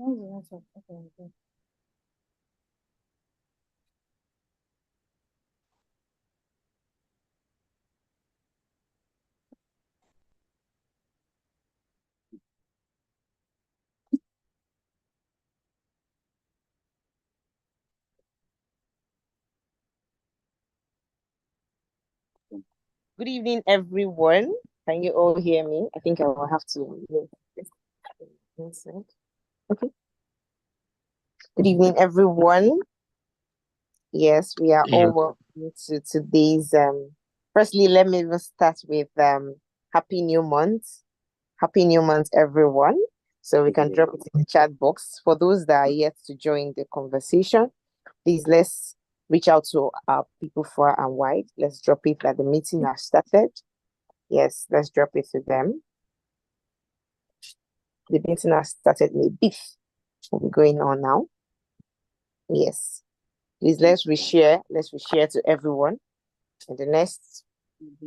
Okay. Good evening, everyone. Can you all hear me? I think I will have to move this inside. Okay. Good evening, everyone. Yes, we are all Yeah. welcome to today's firstly, let me even start with Happy New Month. Happy New Month, everyone. So we can drop it in the chat box. For those that are yet to join the conversation, please let's reach out to our people far and wide. Let's drop it that the meeting has started. Yes, let's drop it to them. The meeting has started in a bit. Will be going on now. Yes. Please let's reshare. Let's reshare to everyone. In the next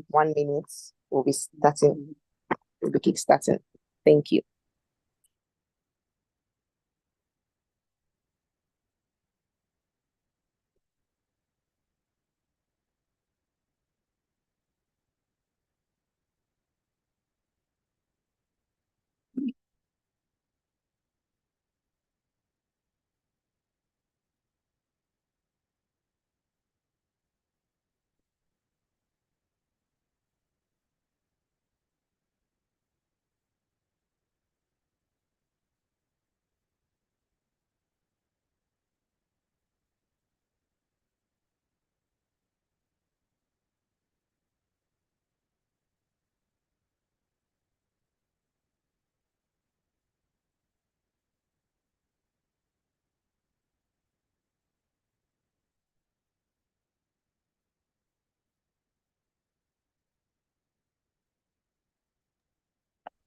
1 minute, we'll be starting. We'll be kickstarting. Thank you.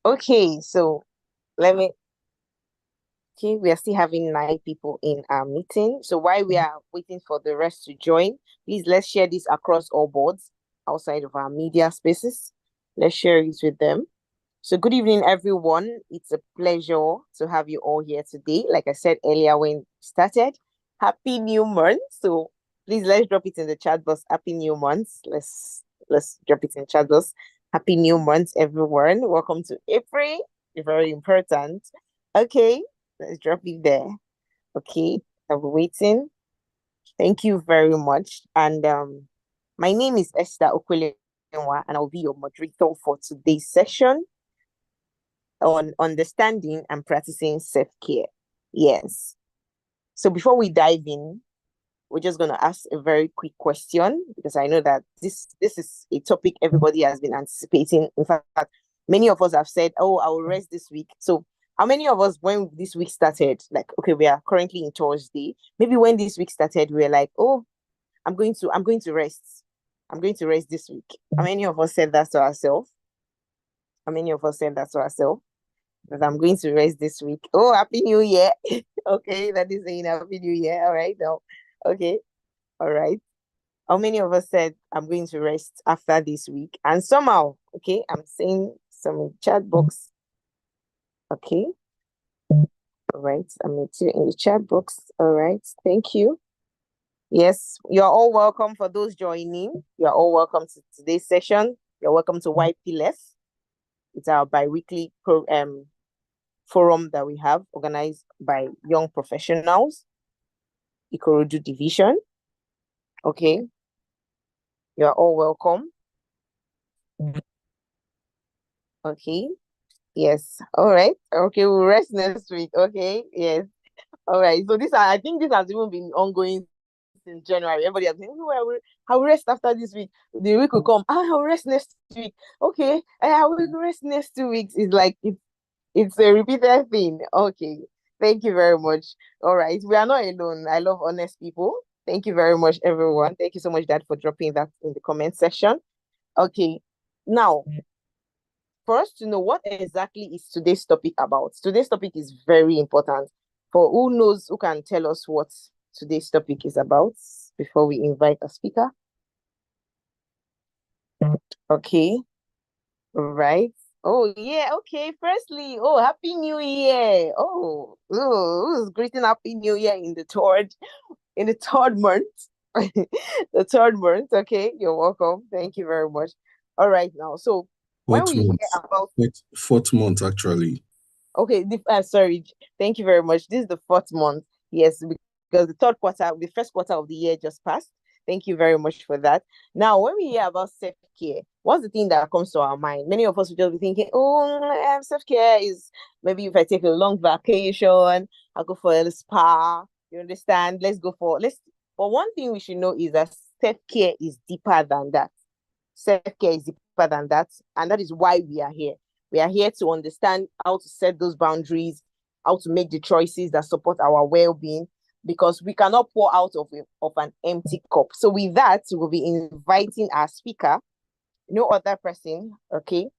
Okay, so let me okay, we are still having 9 people in our meeting. So while we are waiting for the rest to join, please let's share this across all boards outside of our media spaces. Let's share it with them. So good evening, everyone. It's a pleasure to have you all here today. Like I said earlier when we started, Happy New Month. So please let's drop it in the chat box. Happy New Month. Let's drop it in the chat box. Happy New Month, everyone. Welcome to April. Very important. Okay, let's drop it there. Okay, I'll be waiting. Thank you very much. And my name is Esther Okwelewa, and I'll be your moderator for today's session on understanding and practicing self-care. Yes. So before we dive in, we're just going to ask a very quick question because I know that this is a topic everybody has been anticipating. In fact, many of us have said, "Oh, I will rest this week." So, how many of us, when this week started, like, okay, we are currently in Thursday. Maybe when this week started, we were like, "Oh, I'm going to rest. I'm going to rest this week." How many of us said that to ourselves? How many of us said that to ourselves? That I'm going to rest this week. Oh, Happy New Year. Okay, that is saying Happy New Year. All right, now. Okay, all right. How many of us said I'm going to rest after this week? And somehow, okay, I'm saying some chat box. Okay, all right. I'm in the chat box. All right, thank you. Yes, you're all welcome for those joining. You're all welcome to today's session. You're welcome to YP-LEF. It's our bi-weekly forum that we have organized by young professionals, Ikorodu division. Okay, you're all welcome. Okay, yes, all right. Okay, we'll rest next week. Okay, yes, all right. So I think this has even been ongoing since January. Everybody has been, oh, I will rest after this week. The week will come. I will rest next week. Okay, I will rest next 2 weeks. It's like it's a repeated thing. Okay. Thank you very much. All right. We are not alone. I love honest people. Thank you very much, everyone. Thank you so much, Dad, for dropping that in the comment section. Okay. Now, for us to know what exactly is today's topic about, today's topic is very important. For who can tell us what today's topic is about before we invite a speaker? Okay. All right. Oh yeah, okay. Firstly, oh, Happy New Year. Who's greeting Happy New Year in the third month? The third month. Okay, you're welcome. Thank you very much. All right now. So when Fourth we hear month. about Fourth month, actually. okay, sorry, thank you very much. This is the fourth month. Yes, because the first quarter of the year just passed. Thank you very much for that. Now, when we hear about self-care, what's the thing that comes to our mind? Many of us will just be thinking, oh, self-care is maybe if I take a long vacation, I'll go for a spa. You understand? But one thing we should know is that self-care is deeper than that. Self-care is deeper than that, and that is why we are here. We are here to understand how to set those boundaries, how to make the choices that support our well-being, because we cannot pour out of an empty cup. So with that, we'll be inviting our speaker, no other person. Okay,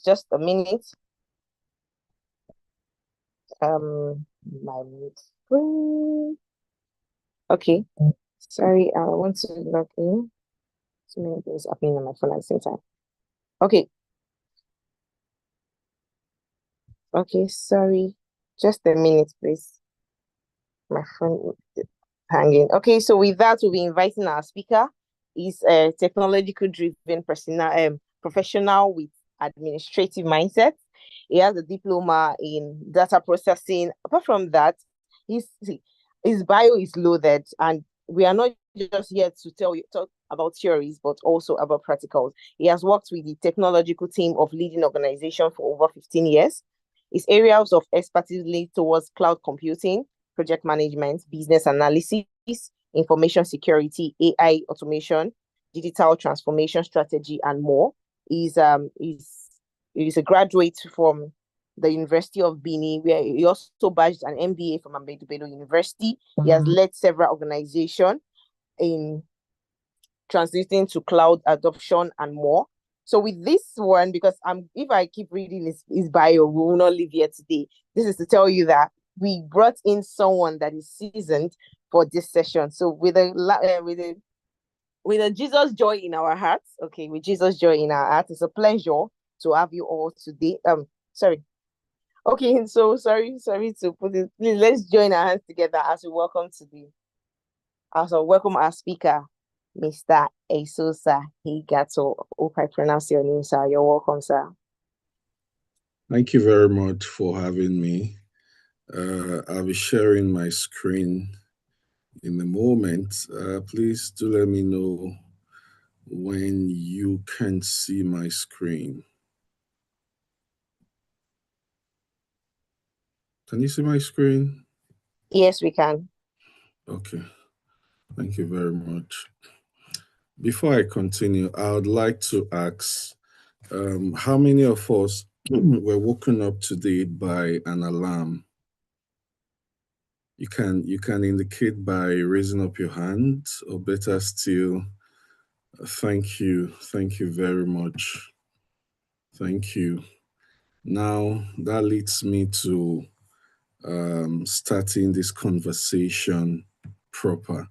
just a minute. My screen. Okay, sorry, I want to log in. So many things happening on my phone at the same time. Okay, okay, sorry. Just a minute, please. My phone is hanging. Okay, so with that, we'll be inviting our speaker. He's a technological driven professional with administrative mindset. He has a diploma in data processing. Apart from that, his bio is loaded, and we are not just here to talk about theories, but also about practicals. He has worked with the technological team of leading organization for over 15 years. His areas of expertise lead towards cloud computing, project management, business analysis, information security, AI automation, digital transformation strategy, and more. He's a graduate from the University of Benin, where he also badged an MBA from Ahmadu Bello University. He has led several organizations in transiting to cloud adoption and more. So with this one, because if I keep reading his bio, we will not leave here today. This is to tell you that we brought in someone that is seasoned for this session. So with a Jesus joy in our hearts, okay, with Jesus joy in our hearts, it's a pleasure to have you all today. Sorry. Okay, so sorry to put it. Please let's join our hands together as we welcome our speaker, Mr. Esosa Higato. Hope I pronounce your name, sir. You're welcome, sir. Thank you very much for having me. I'll be sharing my screen in a moment. Please do let me know when you can see my screen. Can you see my screen? Yes, we can. Okay, thank you very much. Before I continue, I would like to ask how many of us were woken up today by an alarm? You can indicate by raising up your hand, or better still, thank you very much. Thank you. Now that leads me to starting this conversation proper.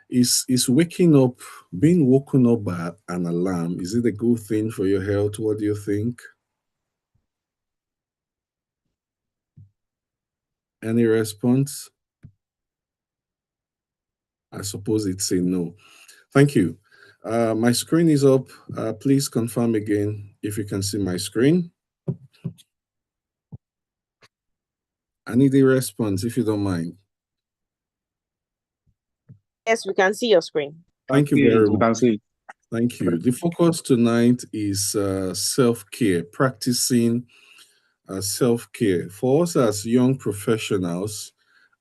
Is waking up, being woken up by an alarm, is it a good thing for your health? What do you think? Any response? I suppose it's a no. Thank you. My screen is up. Please confirm again if you can see my screen. I need a response if you don't mind. Yes, we can see your screen. Thank you See it, very we much. can see it. Thank you. The focus tonight is self-care, practicing self-care. For us as young professionals,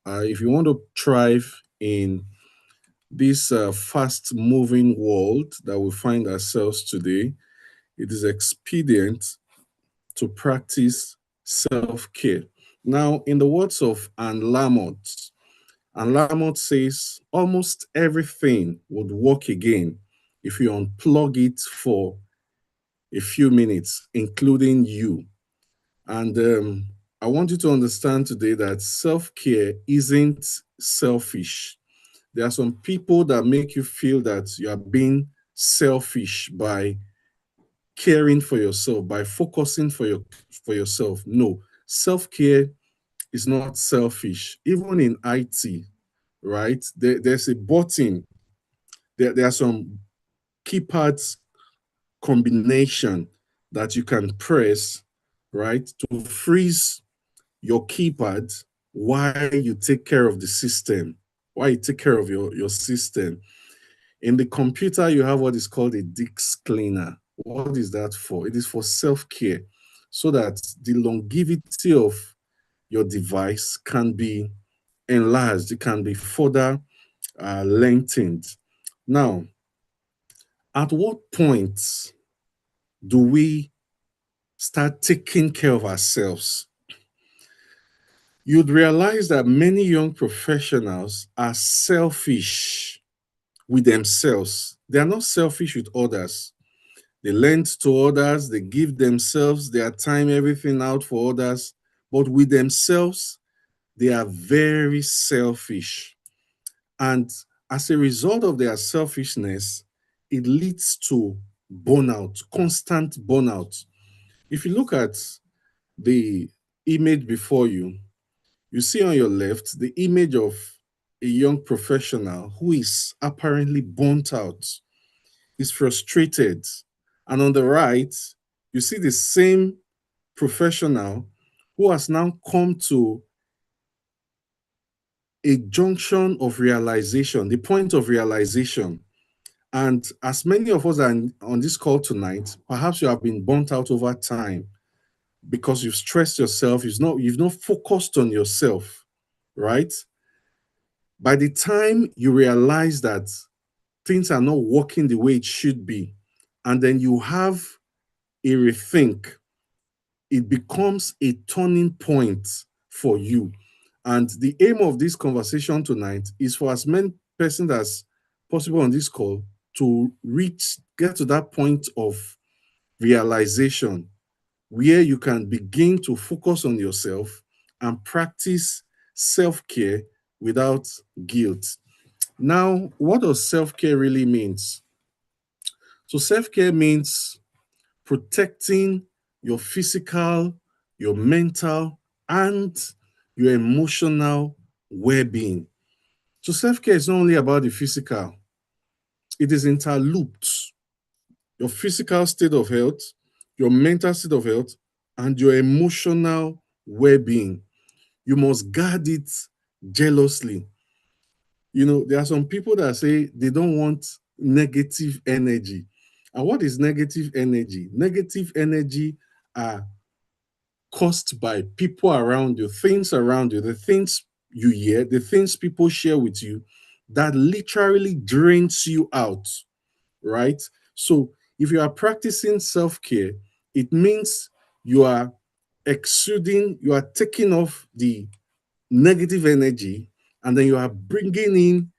if you want to thrive in this fast-moving world that we find ourselves today, it is expedient to practice self-care. Now, in the words of Anne Lamott says, almost everything would work again if you unplug it for a few minutes, including you. And I want you to understand today that self-care isn't selfish. There are some people that make you feel that you are being selfish by caring for yourself, by focusing for yourself. No, self-care is not selfish. Even in IT, right? There's a button. There are some keypads combination that you can press, right, to freeze your keypad while you take care of the system, while you take care of your system. In the computer, you have what is called a disk cleaner. What is that for? It is for self-care, so that the longevity of your device can be enlarged, it can be further lengthened. Now, at what point do we start taking care of ourselves? You'd realize that many young professionals are selfish with themselves. They are not selfish with others. They lend to others, they give themselves, their time, everything out for others. But with themselves, they are very selfish. And as a result of their selfishness, it leads to burnout, constant burnout. If you look at the image before you, you see on your left the image of a young professional who is apparently burnt out, is frustrated. And on the right, you see the same professional who has now come to a junction of realization, the point of realization. And as many of us are on this call tonight, perhaps you have been burnt out over time because you've stressed yourself, you've not focused on yourself, right? By the time you realize that things are not working the way it should be, and then you have a rethink, it becomes a turning point for you. And the aim of this conversation tonight is for as many persons as possible on this call to get to that point of realization where you can begin to focus on yourself and practice self-care without guilt. Now, what does self-care really means? So self-care means protecting your physical, your mental, and your emotional well-being. So self-care is not only about the physical, it is interlooped. Your physical state of health, your mental state of health, and your emotional well-being. You must guard it jealously. There are some people that say they don't want negative energy. And what is negative energy? Negative energy are caused by people around you, things around you, the things you hear, the things people share with you that literally drains you out, right? So if you are practicing self-care, it means you are you are taking off the negative energy, and then you are bringing in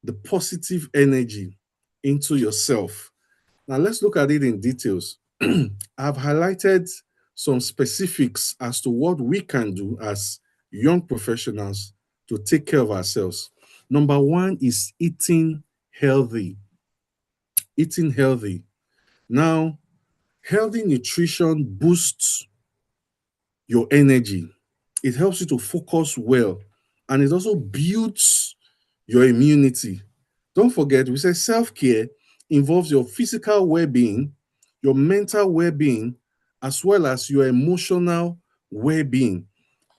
the positive energy into yourself. Now let's look at it in details. I've highlighted some specifics as to what we can do as young professionals to take care of ourselves. Number one is eating healthy. Eating healthy. Now, healthy nutrition boosts your energy. It helps you to focus well, and it also builds your immunity. Don't forget, we say self care involves your physical well being, your mental well being, as well as your emotional well being.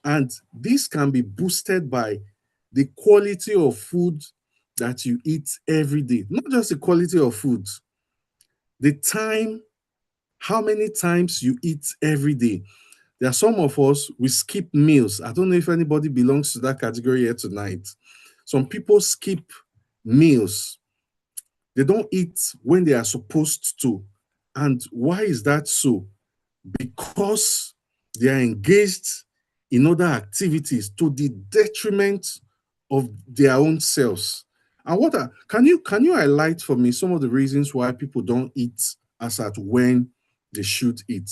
And this can be boosted by the quality of food that you eat every day. Not just the quality of food, the time, how many times you eat every day. There are some of us, we skip meals. I don't know if anybody belongs to that category here tonight. Some people skip meals. They don't eat when they are supposed to. And why is that so? Because they are engaged in other activities to the detriment of their own selves. And can you highlight for me some of the reasons why people don't eat as at when they should eat?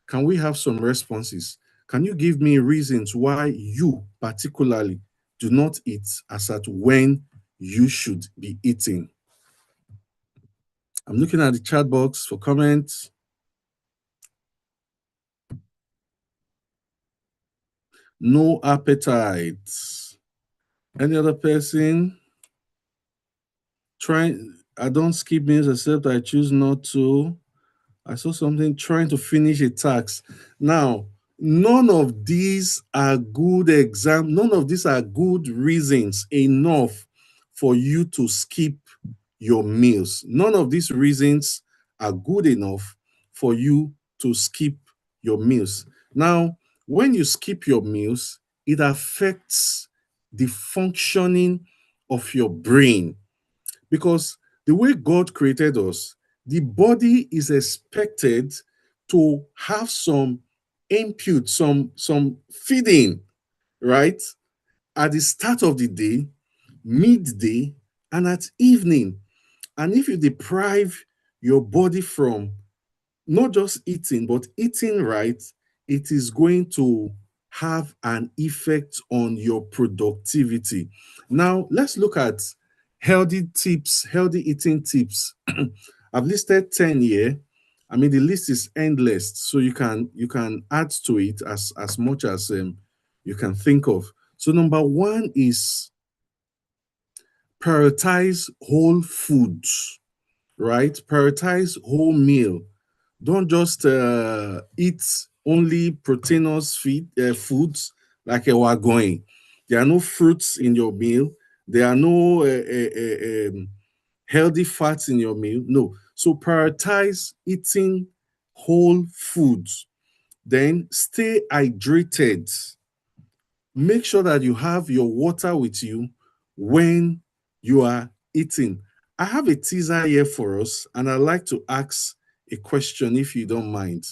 Can we have some responses? Can you give me reasons why you particularly do not eat as at when you should be eating? I'm looking at the chat box for comments. No appetite. Any other person? Trying, I don't skip meals except I choose not to. I saw something trying to finish a task. Now, none of these are none of these are good reasons enough for you to skip your meals. None of these reasons are good enough for you to skip your meals. Now, when you skip your meals, it affects the functioning of your brain, because the way God created us, the body is expected to have some input, some feeding, right? At the start of the day, midday, and at evening. And if you deprive your body from not just eating, but eating right, it is going to have an effect on your productivity. Now, let's look at healthy tips, healthy eating tips. I've listed 10 here. I mean, the list is endless, so you can add to it as much as you can think of. So number one is prioritize whole foods, right? Prioritize whole meal. Don't just eat only proteinous foods like a going. There are no fruits in your meal. There are no healthy fats in your meal. No. So prioritize eating whole foods. Then stay hydrated. Make sure that you have your water with you when you are eating. I have a teaser here for us, and I'd like to ask a question if you don't mind.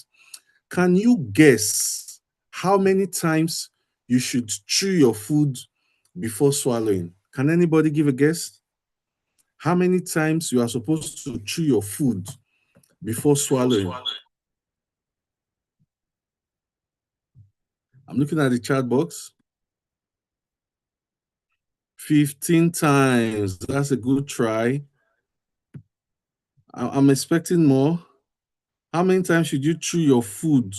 Can you guess how many times you should chew your food before swallowing? Can anybody give a guess? How many times you are supposed to chew your food before swallowing? I'm looking at the chat box. 15 times. That's a good try. I'm expecting more. How many times should you chew your food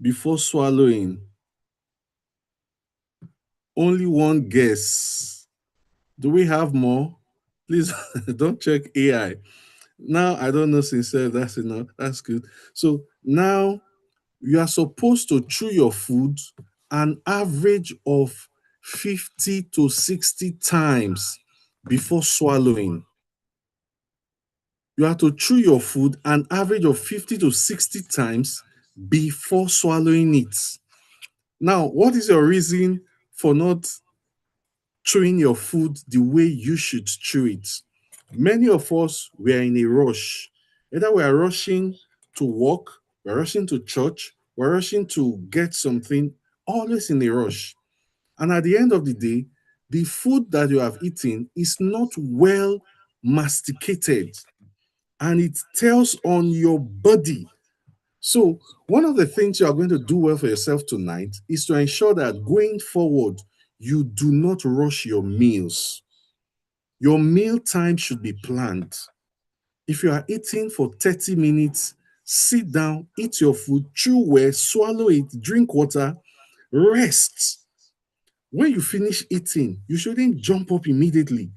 before swallowing? Only one guess. Do we have more? Please don't check AI. Now, I don't know, sincere, that's enough. That's good. So now you are supposed to chew your food an average of 50 to 60 times before swallowing. You have to chew your food an average of 50 to 60 times before swallowing it. Now, what is your reason for not chewing your food the way you should chew it? Many of us were in a rush. Either we are rushing to work, we're rushing to church, we're rushing to get something, always in a rush. And at the end of the day, the food that you have eaten is not well masticated, and it tells on your body. So, one of the things you are going to do well for yourself tonight is to ensure that going forward, you do not rush your meals. Your meal time should be planned. If you are eating for 30 minutes, sit down, eat your food, chew well, swallow it, drink water, rest. When you finish eating, you shouldn't jump up immediately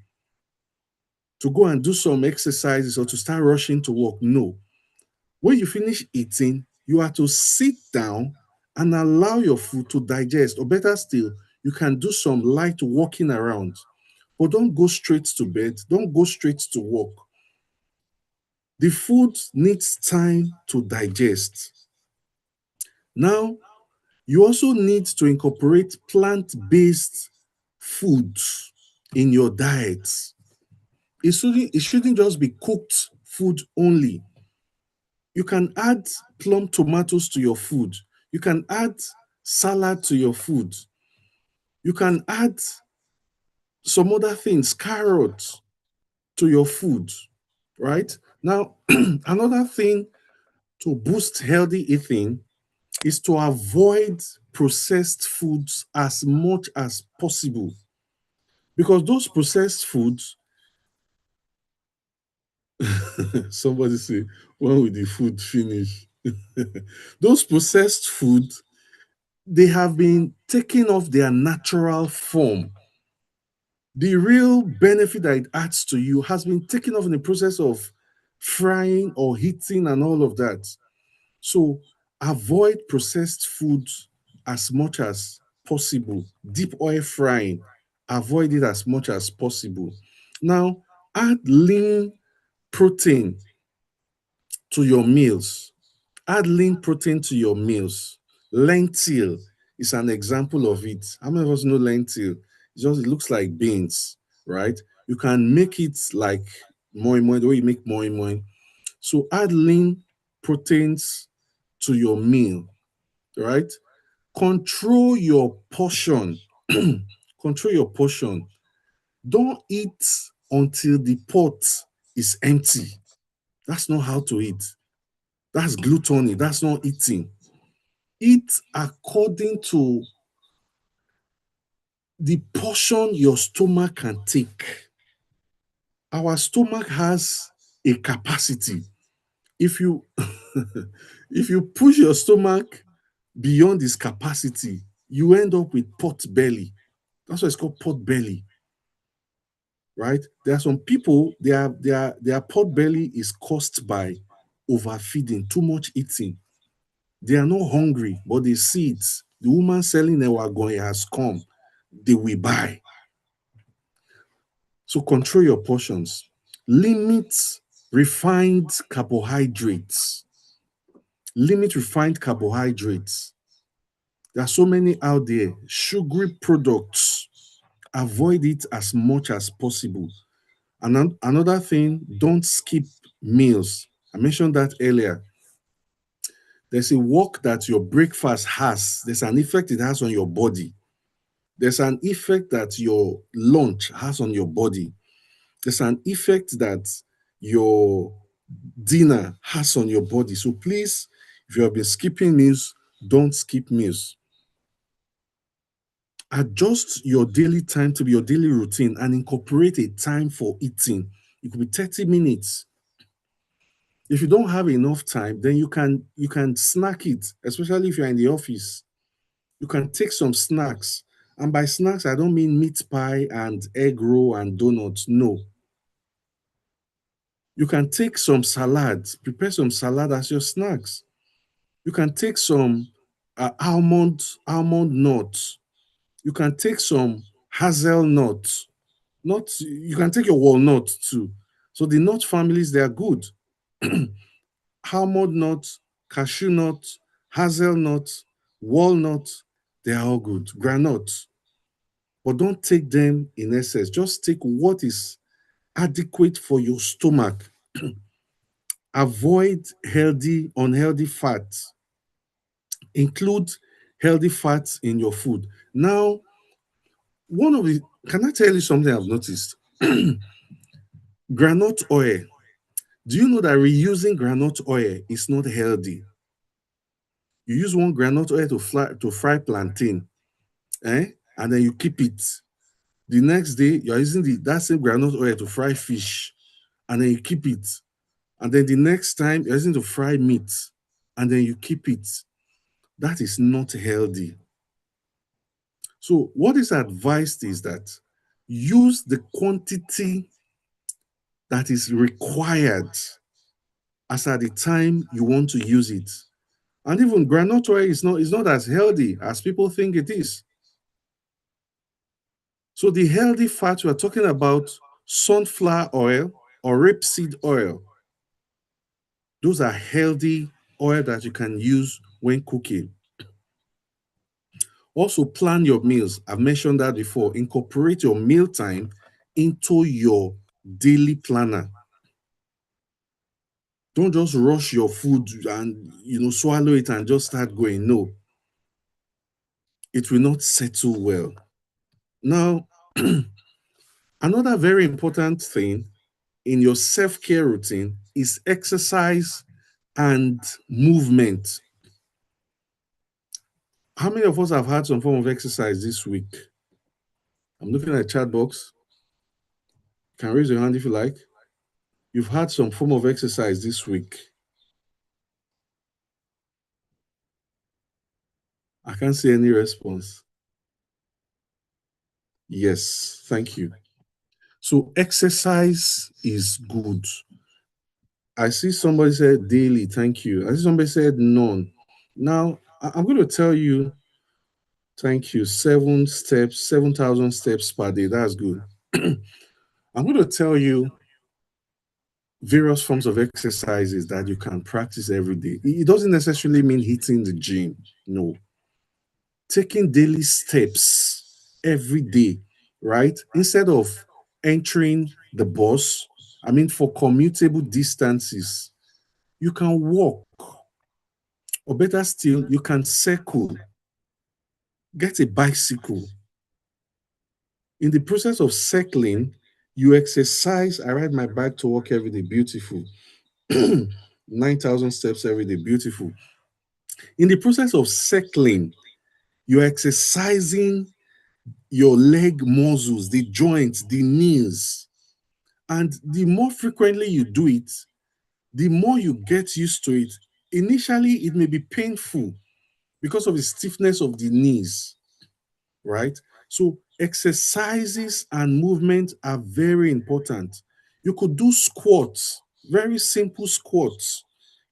to go and do some exercises or to start rushing to work. No. When you finish eating, you are to sit down and allow your food to digest. Or better still, you can do some light walking around. But don't go straight to bed. Don't go straight to work. The food needs time to digest. Now, you also need to incorporate plant-based foods in your diet. It shouldn't just be cooked food only. You can add plum tomatoes to your food. You can add salad to your food. You can add some other things, carrots to your food, right? Now, another thing to boost healthy eating is to avoid processed foods as much as possible, because those processed foods, somebody say, when will the food finish? Those processed food they have been taking off their natural form. The real benefit that it adds to you has been taken off in the process of frying or heating and all of that. So avoid processed foods as much as possible. Deep oil frying, avoid it as much as possible. Now, add lean protein to your meals. Add lean protein to your meals. Lentil is an example of it. How many of us know lentil? It looks like beans, right? You can make it like moi moi, the way you make moi moi. So add lean proteins to your meal, right? Control your portion. Control your portion. Don't eat until the pot is empty. That's not how to eat. That's gluttony. That's not eating. Eat according to the portion your stomach can take. Our stomach has a capacity. If you if you push your stomach beyond its capacity, you end up with pot belly. That's why it's called pot belly, right? There are some people, their pot belly is caused by overfeeding, too much eating. They are not hungry, but they see it. The woman selling a wagon has come. They will buy. So control your portions. Limit refined carbohydrates. Limit refined carbohydrates. There are so many out there. Sugary products. Avoid it as much as possible. And another thing, don't skip meals. I mentioned that earlier. There's a work that your breakfast has, there's an effect it has on your body. There's an effect that your lunch has on your body. There's an effect that your dinner has on your body. So please, if you have been skipping meals, don't skip meals. Adjust your daily time to be your daily routine and incorporate a time for eating. It could be 30 minutes. If you don't have enough time, then you can snack it, especially if you're in the office. You can take some snacks. And by snacks, I don't mean meat pie and egg roll and donuts. No. You can take some salad, prepare some salad as your snacks. You can take some almond nuts. You can take some hazelnuts. Not you can take your walnut too. So the nut families they are good. Almond nuts, cashew nuts, hazelnuts, walnuts, they are all good. Granuts, but don't take them in excess. Just take what is adequate for your stomach. Avoid unhealthy fats. Include healthy fats in your food. Now, can I tell you something I've noticed? Granite oil. Do you know that reusing granite oil is not healthy? You use one granite oil to fry plantain, eh? And then you keep it. The next day, you're using that same granite oil to fry fish, and then you keep it. And then the next time, you're using to fry meat, and then you keep it. That is not healthy. So, what is advised is that use the quantity that is required as at the time you want to use it. And even granite oil is not as healthy as people think it is. So the healthy fats we're talking about, sunflower oil or rapeseed oil. Those are healthy oil that you can use when cooking. Also, plan your meals. I've mentioned that before. Incorporate your meal time into your daily planner. Don't just rush your food and swallow it and just start going. No, it will not settle well. Now, another very important thing in your self-care routine is exercise and movement. How many of us have had some form of exercise this week? I'm looking at the chat box. You can raise your hand if you like. You've had some form of exercise this week. I can't see any response. Yes, thank you. So exercise is good. I see somebody said daily, thank you. I see somebody said none. Now, I'm going to tell you, thank you, 7 steps, 7,000 steps per day. That's good. I'm going to tell you various forms of exercises that you can practice every day. It doesn't necessarily mean hitting the gym. No, taking daily steps every day, right? Instead of entering the bus, I mean, for commutable distances, you can walk, or better still, you can cycle, get a bicycle. In the process of cycling, you exercise. I ride my bike to work every day, beautiful. 9,000 steps every day, beautiful. In the process of cycling, you're exercising your leg muscles, the joints, the knees. And the more frequently you do it, the more you get used to it. Initially, it may be painful because of the stiffness of the knees, right? So, exercises and movement are very important. You could do squats, very simple squats.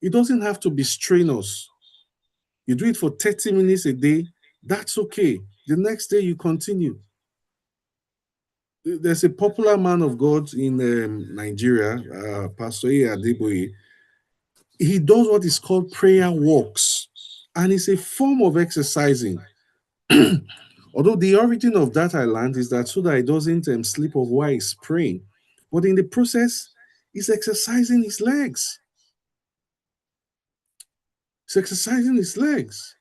It doesn't have to be strenuous. You do it for 30 minutes a day, that's okay. The next day, you continue. There's a popular man of God in Nigeria, Pastor A. Adeboye. He does what is called prayer walks, and it's a form of exercising. Although the origin of that I learned is that so that he doesn't sleep off while he's praying, but in the process, he's exercising his legs. He's exercising his legs.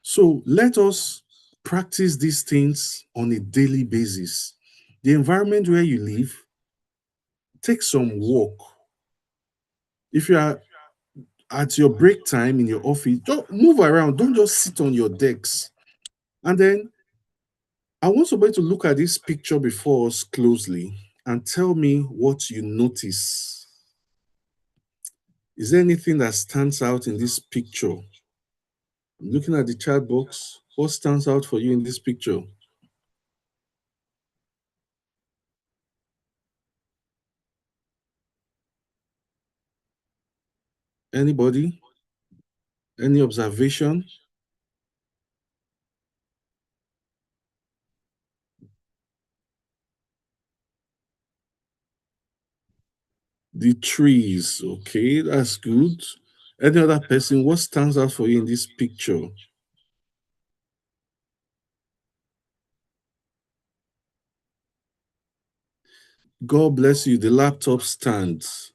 So let us practice these things on a daily basis. The environment where you live, take some walk. If you are at your break time in your office, just move around. Don't just sit on your decks. And then I want somebody to look at this picture before us closely and tell me what you notice. Is there anything that stands out in this picture? Looking at the chat box, what stands out for you in this picture? Anybody? Any observation? The trees. Okay, that's good. Any other person? What stands out for you in this picture? God bless you. The laptop stands.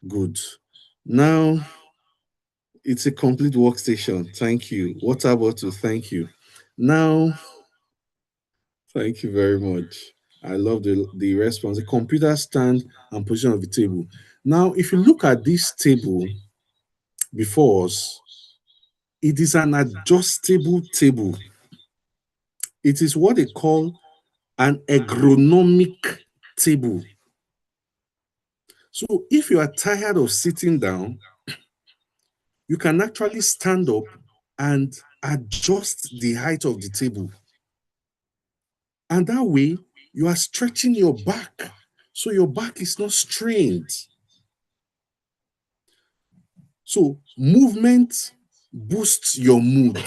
Good. Now it's a complete workstation. Thank you. Water bottle. Thank you. Now, thank you very much. I love the response. The computer stand and position of the table. Now, if you look at this table before us, it is an adjustable table. It is what they call an ergonomic table. So if you are tired of sitting down, you can actually stand up and adjust the height of the table. And that way, you are stretching your back. So your back is not strained. So movement boosts your mood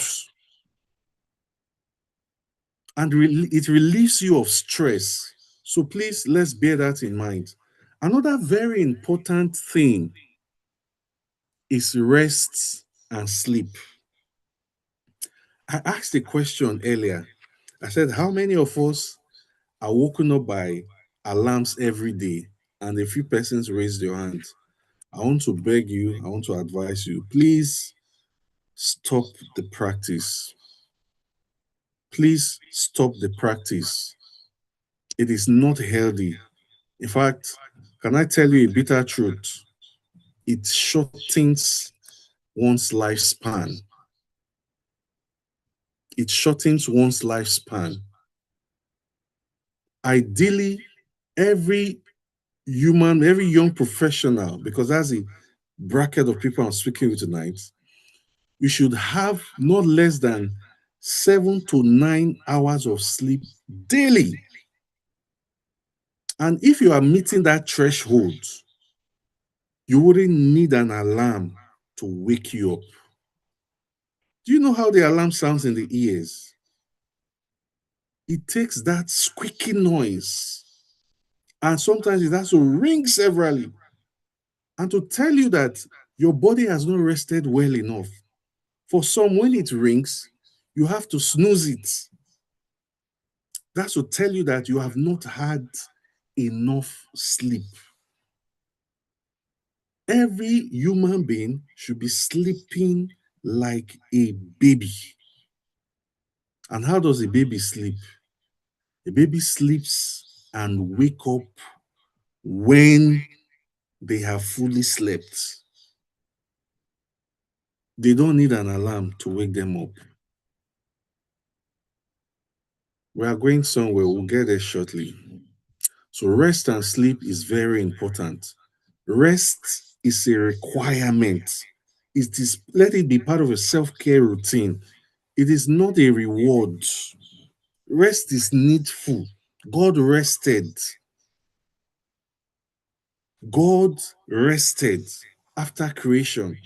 and it relieves you of stress. So please, let's bear that in mind. Another very important thing is rest and sleep. I asked a question earlier. I said, how many of us are woken up by alarms every day? And a few persons raised their hands. I want to beg you, I want to advise you, please stop the practice. Please stop the practice. It is not healthy. In fact, can I tell you a bitter truth? It shortens one's lifespan. It shortens one's lifespan. Ideally, every every young professional, because that's bracket of people I'm speaking with tonight, you should have not less than 7 to 9 hours of sleep daily. And if you are meeting that threshold, you wouldn't need an alarm to wake you up. Do you know how the alarm sounds in the ears? It takes that squeaky noise, and sometimes it has to ring severally, and to tell you that your body has not rested well enough. For some, when it rings, you have to snooze it. That's to tell you that you have not had enough sleep. Every human being should be sleeping like a baby. And how does a baby sleep? A baby sleeps and wake up when they have fully slept. They don't need an alarm to wake them up. We are going somewhere, we'll get there shortly. So, rest and sleep is very important. Rest is a requirement. It is, let it be part of a self-care routine. It is not a reward. Rest is needful. God rested. God rested after creation.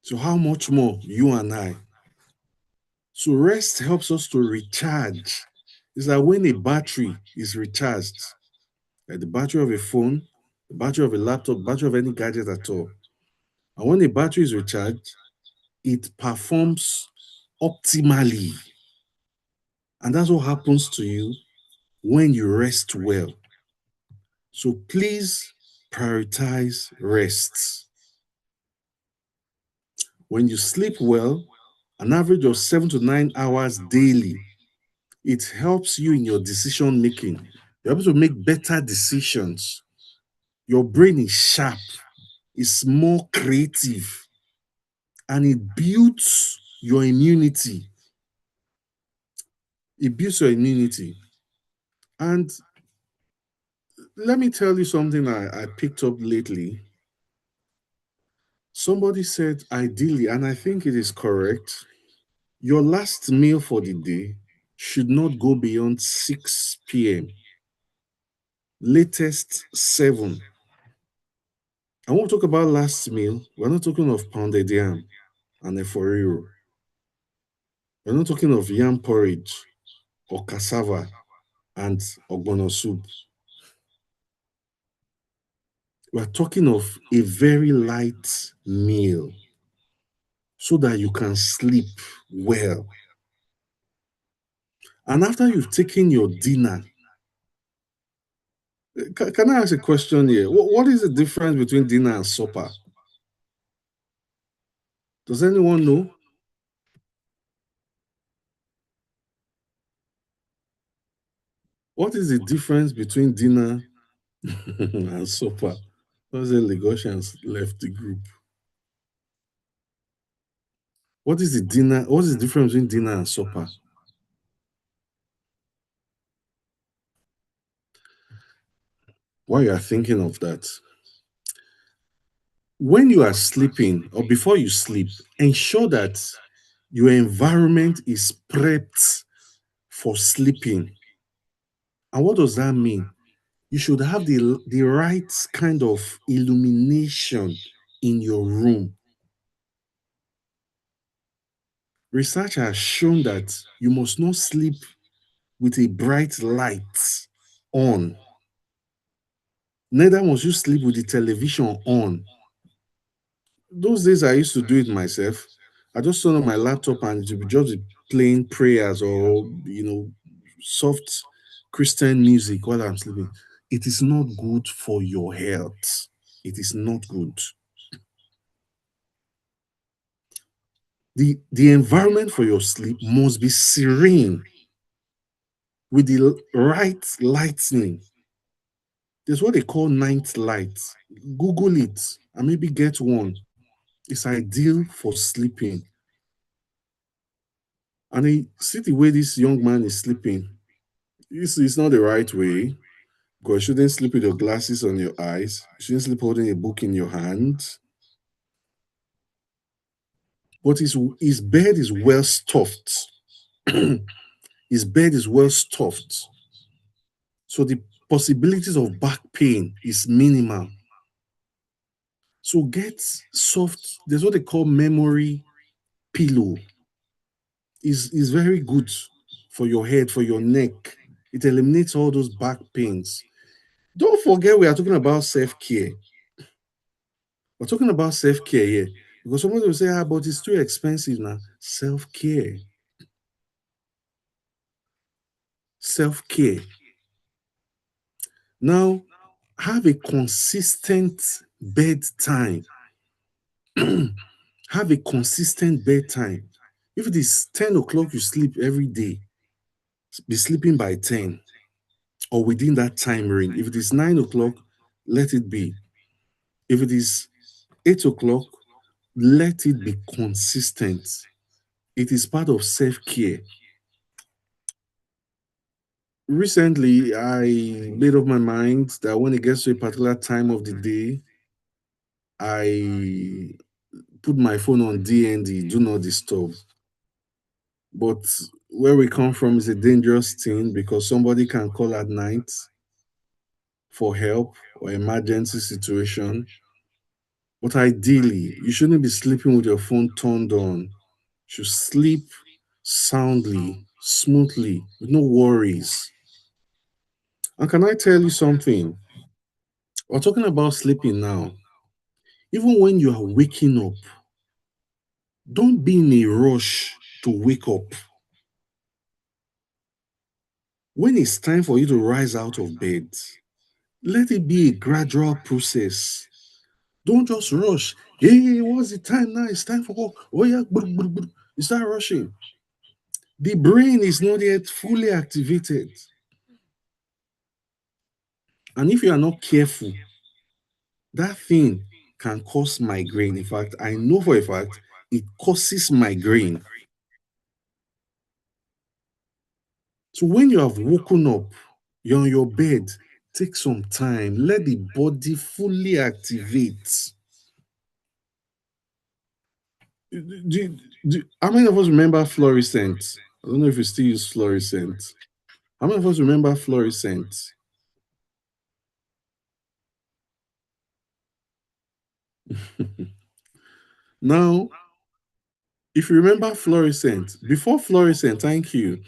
So, how much more you and I? So, rest helps us to recharge. It's like when a battery is recharged, like the battery of a phone, the battery of a laptop, battery of any gadget at all. And when a battery is recharged, it performs optimally. And that's what happens to you when you rest well. So please prioritize rest. When you sleep well, an average of 7 to 9 hours daily, it helps you in your decision making. You're able to make better decisions. Your brain is sharp, it's more creative, and it builds your immunity. It builds your immunity. And let me tell you something I picked up lately. Somebody said, ideally, and I think it is correct, your last meal for the day should not go beyond 6 p.m., latest 7. I want to talk about last meal. We're not talking of pounded yam and a forero. We're not talking of yam porridge or cassava and ogbono soup. We're talking of a very light meal so that you can sleep well. And after you've taken your dinner, can I ask a question here? What is the difference between dinner and supper? Does anyone know? What is the difference between dinner and supper? Those the Lagosians left the group. What is the dinner? What is the difference between dinner and supper? While you are thinking of that, when you are sleeping or before you sleep, ensure that your environment is prepped for sleeping. And what does that mean? You should have the right kind of illumination in your room. Research has shown that you must not sleep with a bright light on. Neither must you sleep with the television on. Those days I used to do it myself. I just turn on my laptop and it would just be playing prayers or soft Christian music while I'm sleeping. It is not good for your health. It is not good. The environment for your sleep must be serene with the right lighting. There's what they call night light. Google it and maybe get one. It's ideal for sleeping. And I see the way this young man is sleeping. It's not the right way. Because you shouldn't sleep with your glasses on your eyes. You shouldn't sleep holding a book in your hand. but his bed is well stuffed. His bed is well stuffed. So the possibilities of back pain is minimal. So get soft, there's what they call memory pillow. Is very good for your head, for your neck. It eliminates all those back pains. Don't forget we are talking about self-care. We're talking about self-care here. Because somebody will say, but it's too expensive now. Self-care. Self-care. Now, have a consistent bedtime. Have a consistent bedtime. If it is 10 o'clock you sleep every day, be sleeping by 10 or within that time range. If it is 9 o'clock, let it be. If it is 8 o'clock, let it be consistent. It is part of self care. Recently, I made up my mind that when it gets to a particular time of the day, I put my phone on DND, do not disturb. But where we come from is a dangerous thing because somebody can call at night for help or emergency situation. But ideally, you shouldn't be sleeping with your phone turned on. You should sleep soundly, smoothly, with no worries. And can I tell you something? We're talking about sleeping now. Even when you are waking up, don't be in a rush to wake up. When it's time for you to rise out of bed, let it be a gradual process. Don't just rush. Hey, what's the time now? It's time for work. Oh, yeah. You start rushing. The brain is not yet fully activated. And if you are not careful, that thing can cause migraine. In fact, I know for a fact it causes migraine. So when you have woken up, you're on your bed, take some time, let the body fully activate. How many of us remember fluorescent? I don't know if you still use fluorescent. How many of us remember fluorescent? Now, if you remember fluorescent, before fluorescent, thank you,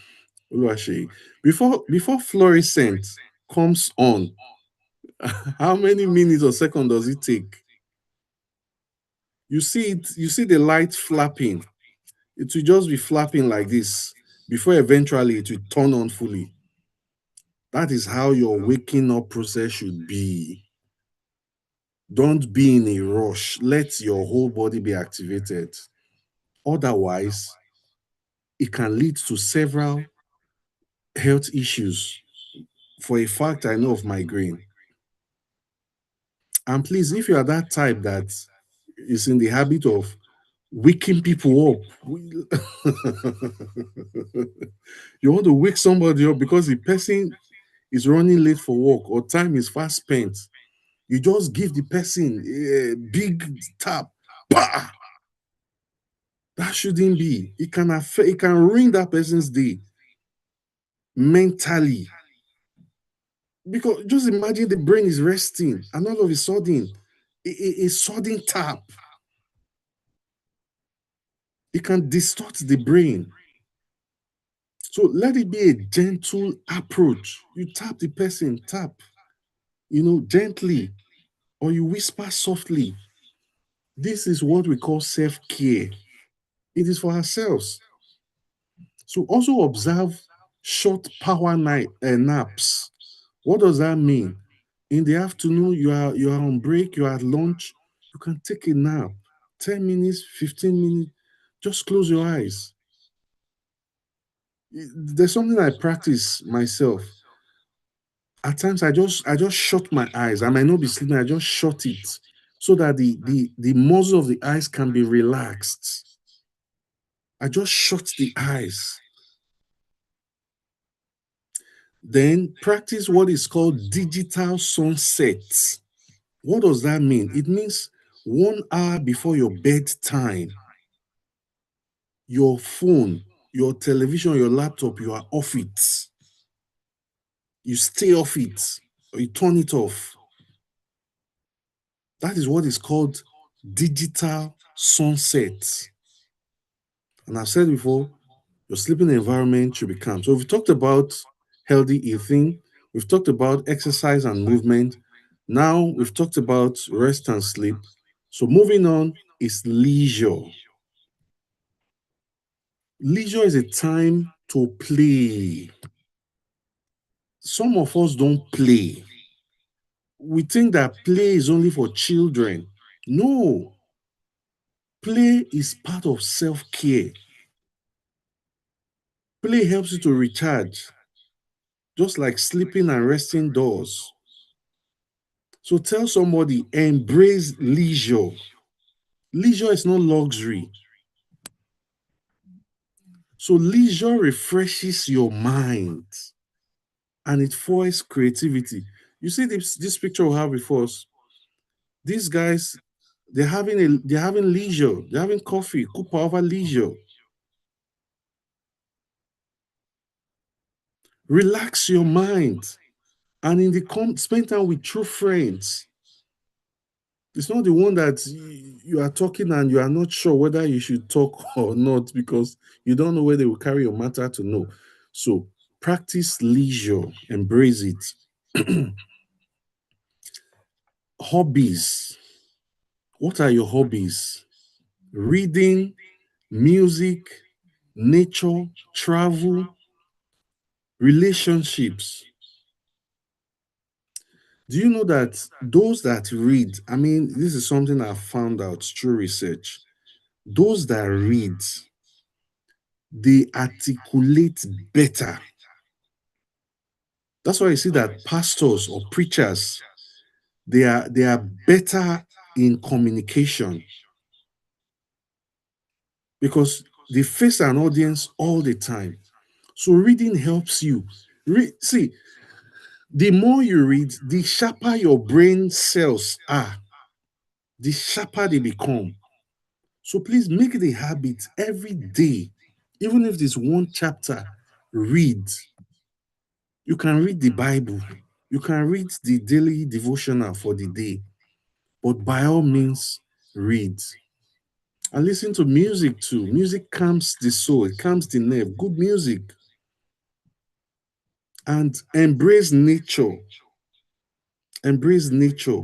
Uluwaseyi. Before fluorescent comes on, how many minutes or seconds does it take? You see it, you see the light flapping. It will just be flapping like this before eventually it will turn on fully. That is how your waking up process should be. Don't be in a rush. Let your whole body be activated. Otherwise, it can lead to several health issues. For a fact, I know of migraine. And please, if you are that type that is in the habit of waking people up, you want to wake somebody up because the person is running late for work or time is fast spent, you just give the person a big tap. Bah! That shouldn't be. It can affect, it can ruin that person's day mentally. Because just imagine the brain is resting and all of a sudden, a sudden tap, it can distort the brain. So let it be a gentle approach. You tap the person, tap, gently, or you whisper softly. This is what we call self care. It is for ourselves. So also observe short power naps. What does that mean? In the afternoon, you are on break, you are at lunch, you can take a nap. 10 minutes, 15 minutes, just close your eyes. There's something I practice myself. At times I just shut my eyes. I might not be sleeping, I just shut it so that the muscle of the eyes can be relaxed. I just shut the eyes. Then practice what is called digital sunset. What does that mean? It means 1 hour before your bedtime, Your phone, your television, your laptop, you are off it. You stay off it, or you turn it off. That is what is called digital sunset. And I've said before, your sleeping environment should be calm. So we've talked about healthy eating, we've talked about exercise and movement. Now we've talked about rest and sleep. So moving on is leisure. Leisure is a time to play. Some of us don't play. We think that play is only for children. No, play is part of self care. Play helps you to recharge, just like sleeping and resting does. So tell somebody, embrace leisure. Leisure is not luxury. So leisure refreshes your mind and it fuels creativity. You see this picture we have before us. These guys, they're having leisure. They're having coffee, Cooper over leisure. Relax your mind. And in the spend time with true friends. It's not the one that you are talking and you are not sure whether you should talk or not because you don't know where they will carry your matter to know. So practice leisure, embrace it. Hobbies. What are your hobbies? Reading, music, nature, travel, relationships. Do you know that those that read, I mean, this is something I found out through research. Those that read, they articulate better. That's why you see that pastors or preachers, they are better in communication because they face an audience all the time. So reading helps you. See, the more you read, the sharper your brain cells are, the sharper they become. So please make it a habit every day, even if it's one chapter, read. You can read the Bible, you can read the daily devotional for the day, but by all means, read. And listen to music too. Music calms the soul, it calms the nerve. Good music. And embrace nature. Embrace nature.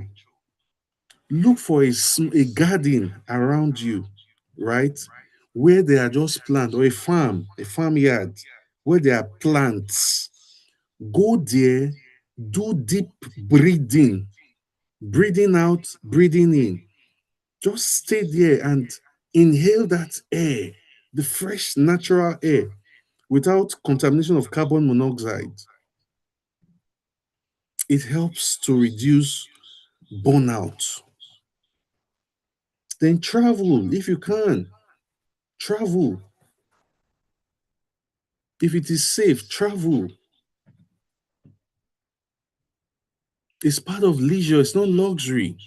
Look for a garden around you, right? Where there are just plants, or a farmyard, where there are plants. Go there, do deep breathing, breathing out, breathing in. Just stay there and inhale that air, the fresh natural air, without contamination of carbon monoxide. It helps to reduce burnout. Then travel if you can. Travel. If it is safe, travel. It's part of leisure, it's not luxury.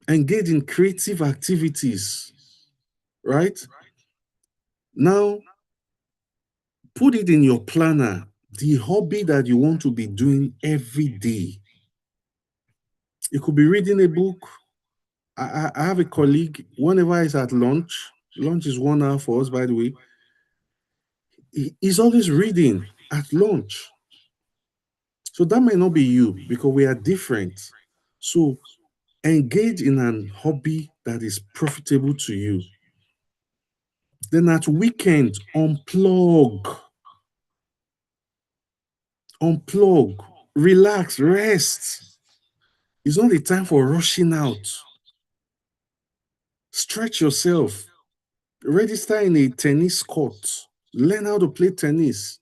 Engage in creative activities, right? Now, put it in your planner, the hobby that you want to be doing every day. It could be reading a book. I have a colleague, whenever he's at lunch is 1 hour for us, by the way, he's always reading at lunch. So that may not be you because we are different. So engage in an hobby that is profitable to you. Then at weekend, unplug, relax, rest. It's not the time for rushing out. Stretch yourself. Register in a tennis court. Learn how to play tennis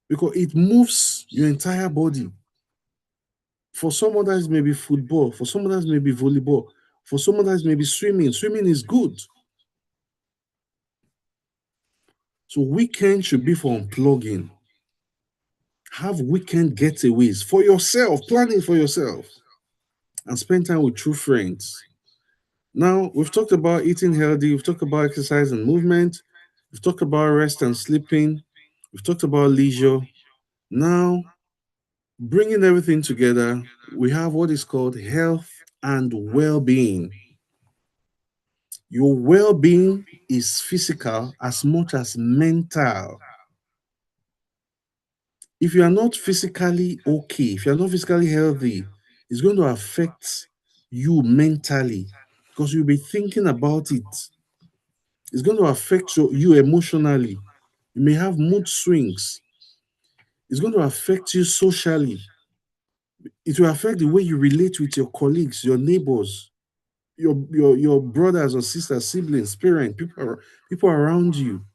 because it moves your entire body. For some others, maybe football. For some others, maybe volleyball. For some others, maybe swimming. Swimming is good. So weekend should be for unplugging. Have weekend getaways for yourself, planning for yourself, and spend time with true friends. Now, we've talked about eating healthy, we've talked about exercise and movement, we've talked about rest and sleeping, we've talked about leisure. Now, bringing everything together, we have what is called health and well being. Your well being is physical as much as mental. If you are not physically okay, if you are not physically healthy, it's going to affect you mentally because you'll be thinking about it. It's going to affect you emotionally. You may have mood swings. It's going to affect you socially. It will affect the way you relate with your colleagues, your neighbors, your brothers or sisters, siblings, parents, people around you.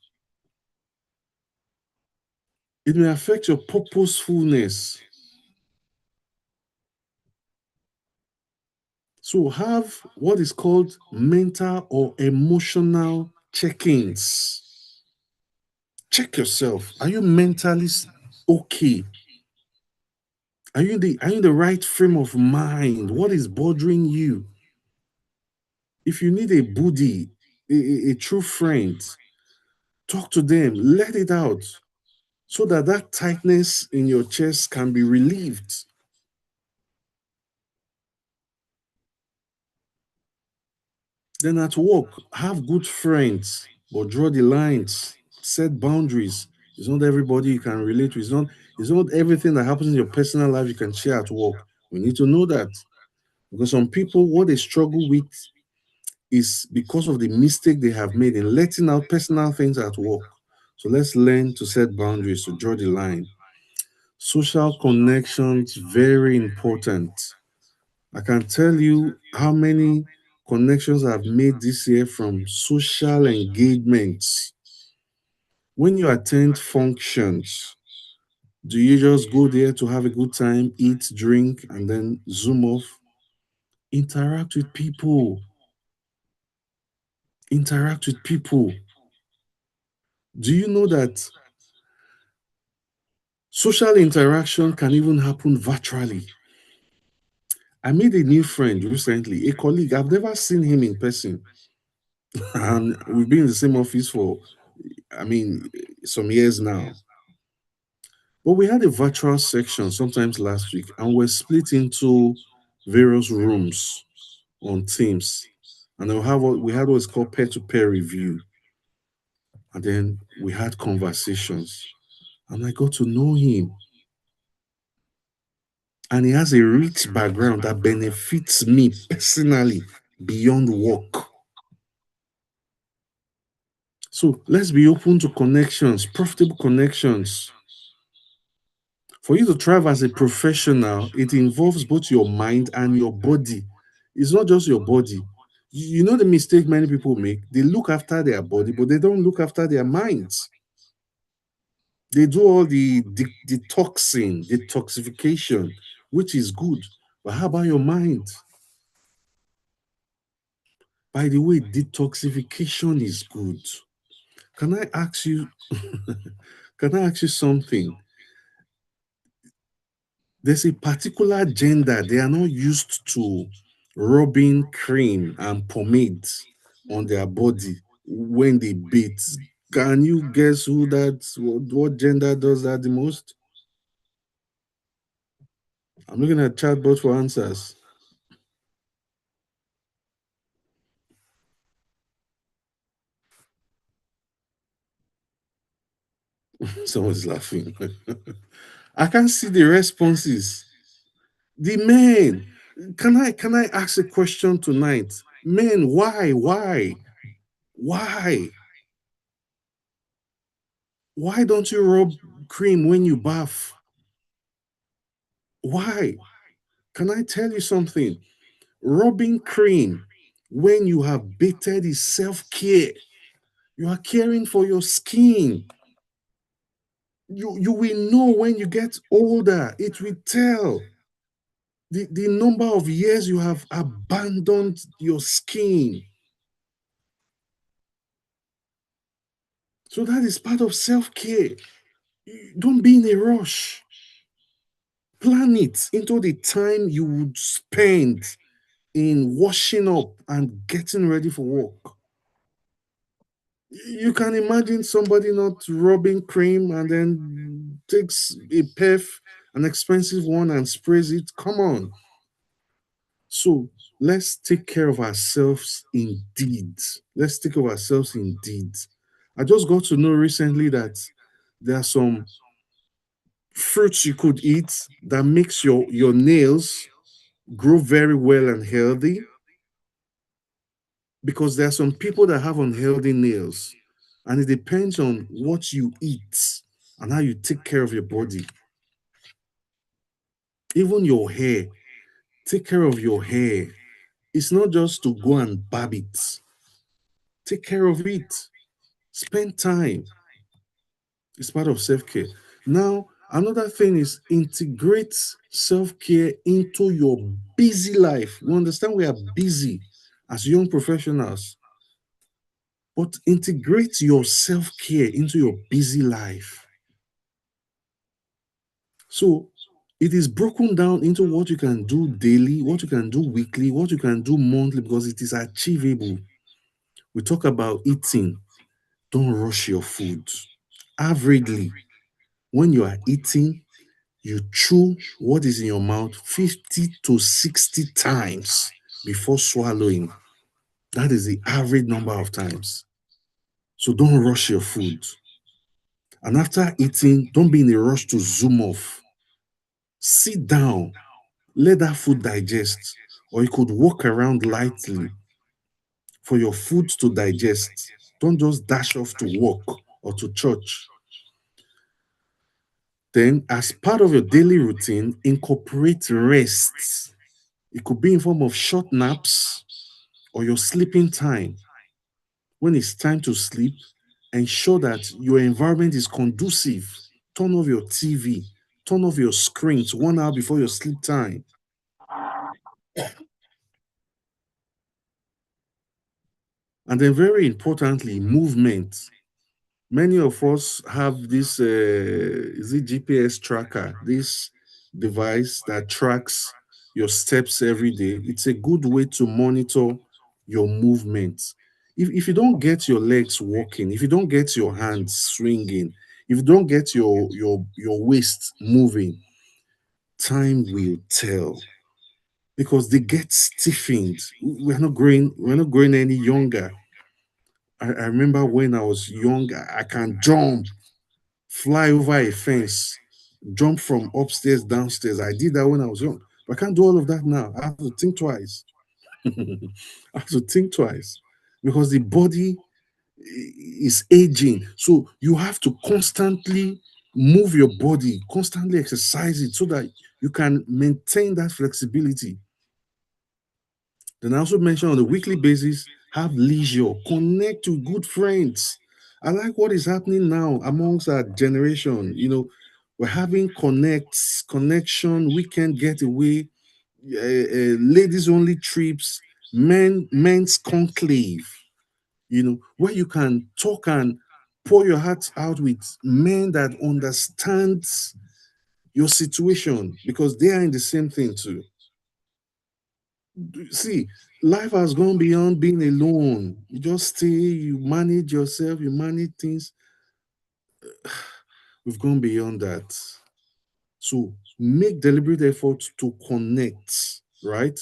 It may affect your purposefulness. So have what is called mental or emotional check-ins. Check yourself. Are you mentally okay? Are you in the right frame of mind? What is bothering you? If you need a buddy, a true friend, talk to them, let it out so that that tightness in your chest can be relieved. Then at work, have good friends, but draw the lines, set boundaries. It's not everybody you can relate to. It's not everything that happens in your personal life you can share at work. We need to know that. Because some people, what they struggle with is because of the mistake they have made in letting out personal things at work. So let's learn to set boundaries, to draw the line. Social connections, very important. I can tell you how many connections I've made this year from social engagements. When you attend functions, do you just go there to have a good time, eat, drink, and then zoom off? Interact with people. Interact with people. Do you know that social interaction can even happen virtually? I made a new friend recently, a colleague. I've never seen him in person. And we've been in the same office for, I mean, some years now. But we had a virtual section sometimes last week, and we're split into various rooms on Teams. And we had what's called peer-to-peer review. And then we had conversations. And I got to know him. And he has a rich background that benefits me personally beyond work. So let's be open to connections, profitable connections. For you to thrive as a professional, it involves both your mind and your body. It's not just your body. You know the mistake many people make? They look after their body, but they don't look after their minds. They do all the detoxification, which is good. But how about your mind? By the way, detoxification is good. Can I ask you, can I ask you something? There's a particular gender they are not used to rubbing cream and pomade on their body when they bathe. Can you guess what gender does that the most? I'm looking at chatbot for answers. Someone's laughing. I can't see the responses. The men. Can I ask a question tonight? Men, why? Why? Why? Why don't you rub cream when you bath? Why? Can I tell you something? Rubbing cream when you have bathed is self care. You are caring for your skin. You will know when you get older, it will tell the number of years you have abandoned your skin. So that is part of self care. Don't be in a rush. Plan it into the time you would spend in washing up and getting ready for work. You can imagine somebody not rubbing cream and then takes a perf, an expensive one, and sprays it. Come on. So let's take care of ourselves indeed. Let's take care of ourselves indeed. I just got to know recently that there are some fruits you could eat that makes your nails grow very well and healthy, because there are some people that have unhealthy nails, and it depends on what you eat and how you take care of your body. Even your hair, take care of your hair. It's not just to go and barb it. Take care of it. Spend time. It's part of self-care. Now, another thing is integrate self-care into your busy life. We understand we are busy as young professionals, but integrate your self-care into your busy life. So it is broken down into what you can do daily, what you can do weekly, what you can do monthly, because it is achievable. We talk about eating. Don't rush your food. Averagely, when you are eating, you chew what is in your mouth 50 to 60 times before swallowing. That is the average number of times. So don't rush your food. And after eating, don't be in a rush to zoom off. Sit down, let that food digest, or you could walk around lightly for your food to digest. Don't just dash off to work or to church. Then, as part of your daily routine, incorporate rests. It could be in form of short naps or your sleeping time. When it's time to sleep, ensure that your environment is conducive. Turn off your TV, turn off your screens 1 hour before your sleep time. And then, very importantly, movement. Many of us have this is it GPS tracker, this device that tracks your steps every day. It's a good way to monitor your movements. If you don't get your legs walking, if you don't get your hands swinging, if you don't get your waist moving, time will tell, because they get stiffened. We're not growing any younger. I remember when I was young, I can jump, fly over a fence, jump from upstairs downstairs. I did that when I was young. But I can't do all of that now. I have to think twice. I have to think twice, because the body is aging. So you have to constantly move your body, constantly exercise it so that you can maintain that flexibility. Then I also mentioned on a weekly basis, have leisure, connect to good friends. I like what is happening now amongst our generation. We're having connection, weekend getaway, ladies only trips, men's conclave. Where you can talk and pour your heart out with men that understands your situation, because they are in the same thing too. See, life has gone beyond being alone. You just stay, you manage yourself, you manage things. We've gone beyond that. So make deliberate efforts to connect, right?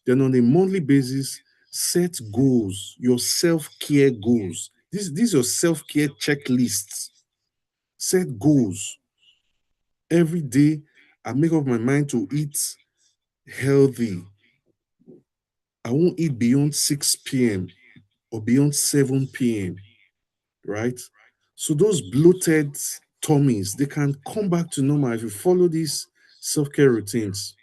Then on a monthly basis, set goals, your self-care goals. These are your self-care checklists. Set goals. Every day, I make up my mind to eat healthy. I won't eat beyond 6 p.m. or beyond 7 p.m., right? So those bloated tummies, they can come back to normal if you follow these self-care routines.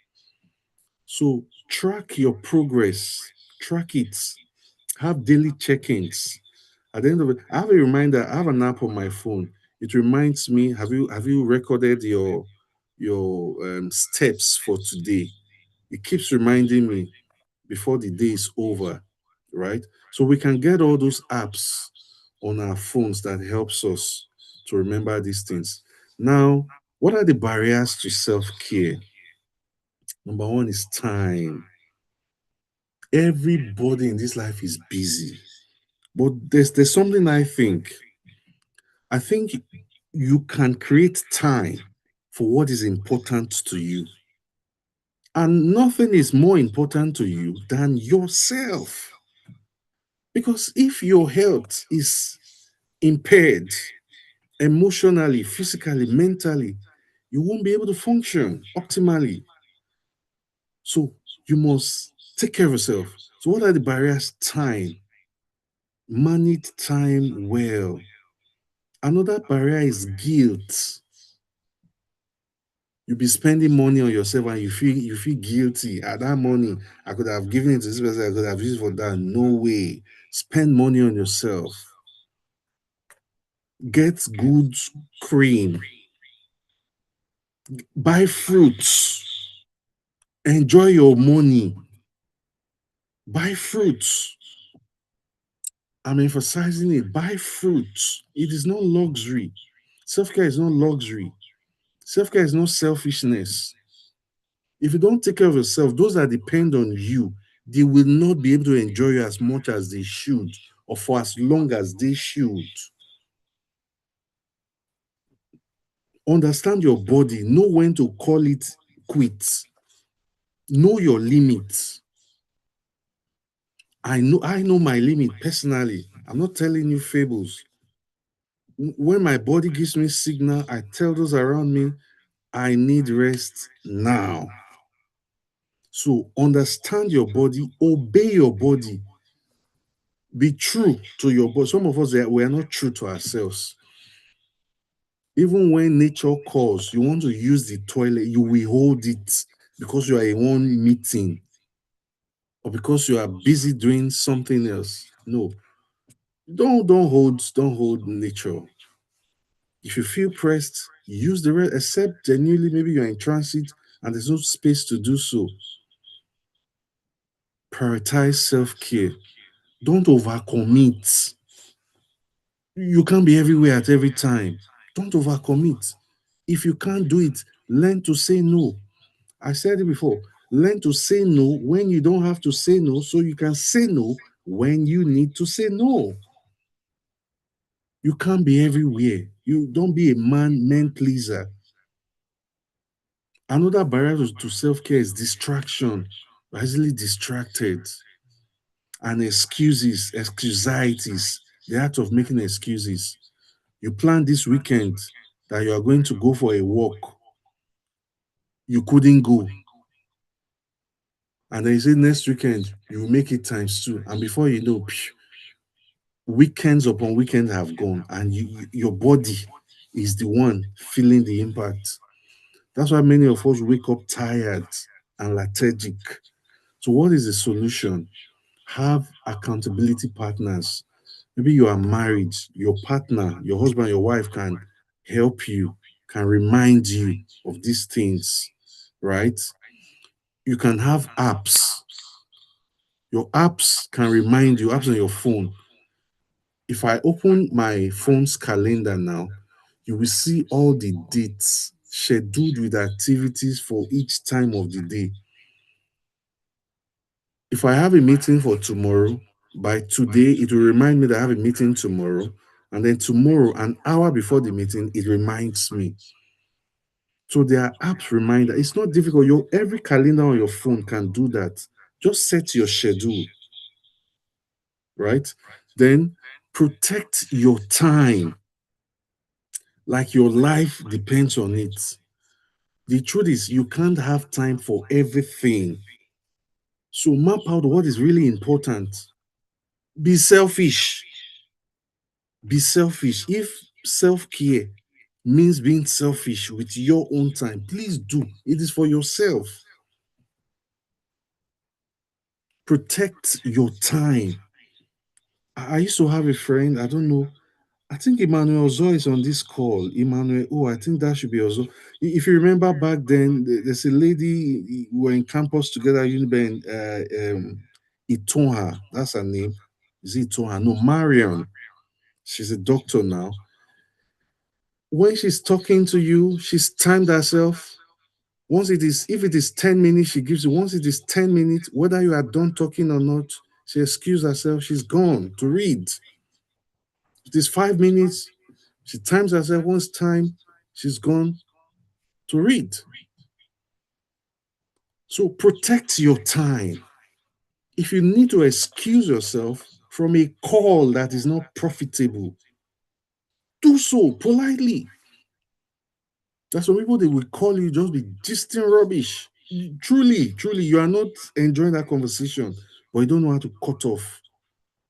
So track your progress, track it, have daily check-ins. At the end of it, I have a reminder, I have an app on my phone. It reminds me, have you recorded your steps for today? It keeps reminding me before the day is over, right? So we can get all those apps on our phones that helps us to remember these things. Now, what are the barriers to self-care? Number one is time. Everybody in this life is busy. But there's something I think. I think you can create time for what is important to you. And nothing is more important to you than yourself. Because if your health is impaired emotionally, physically, mentally, you won't be able to function optimally. So you must take care of yourself. So, what are the barriers? Time. Manage time well. Another barrier is guilt. You'll be spending money on yourself and you feel guilty. At that money, I could have given it to this person, I could have used it for that. No way. Spend money on yourself. Get good cream. Buy fruits. Enjoy your money. Buy fruits. I'm emphasizing it. Buy fruits. It is not luxury. Self care is not luxury. Self care is not selfishness. If you don't take care of yourself, those that depend on you, they will not be able to enjoy you as much as they should or for as long as they should. Understand your body, know when to call it quits, know your limits. I know my limit personally. I'm not telling you fables. When my body gives me signal, I tell those around me I need rest now. So understand your body, obey your body, be true to your body. Some of us we are not true to ourselves. Even when nature calls, you want to use the toilet, you will hold it because you are in one meeting or because you are busy doing something else. No, don't hold nature. If you feel pressed, use the rest, except genuinely maybe you're in transit and there's no space to do so. Prioritize self-care. Don't overcommit. You can't be everywhere at every time. Don't overcommit. If you can't do it, learn to say no. I said it before. Learn to say no when you don't have to say no, so you can say no when you need to say no. You can't be everywhere. You don't be a man pleaser. Another barrier to self-care is distraction. We're easily distracted. And excuseities, the act of making excuses. You plan this weekend that you are going to go for a walk, you couldn't go. And then you say next weekend, you will make it times two. And before you know, weekends upon weekends have gone, and your body is the one feeling the impact. That's why many of us wake up tired and lethargic. So, what is the solution? Have accountability partners. Maybe you are married, your partner, your husband, your wife can help you, can remind you of these things, right? You can have apps. Your apps can remind you, apps on your phone. If I open my phone's calendar now, you will see all the dates scheduled with activities for each time of the day. If I have a meeting for tomorrow, by today, it will remind me that I have a meeting tomorrow. And then tomorrow, an hour before the meeting, it reminds me. So there are apps reminder. It's not difficult. Your every calendar on your phone can do that. Just set your schedule, right? Then protect your time, like your life depends on it. The truth is, you can't have time for everything. So map out what is really important. Be selfish. Be selfish. If self care means being selfish with your own time, please do. It is for yourself. Protect your time. I used to have a friend, I don't know, I think Emmanuel Ozo is on this call. Emmanuel, oh, I think that should be Ozo. If you remember back then, there's a lady, we were in campus together, Uniben, Itonha, that's her name. Is it Itonha? No, Marion. She's a doctor now. When she's talking to you, she's timed herself. If it is 10 minutes, she gives you. Once it is 10 minutes, whether you are done talking or not, she excuses herself, she's gone to read. It is 5 minutes, she times herself once time, she's gone to read. So protect your time. If you need to excuse yourself from a call that is not profitable, do so politely. There's some people, they will call you, just be gisting rubbish. Truly, truly, you are not enjoying that conversation, but you don't know how to cut off.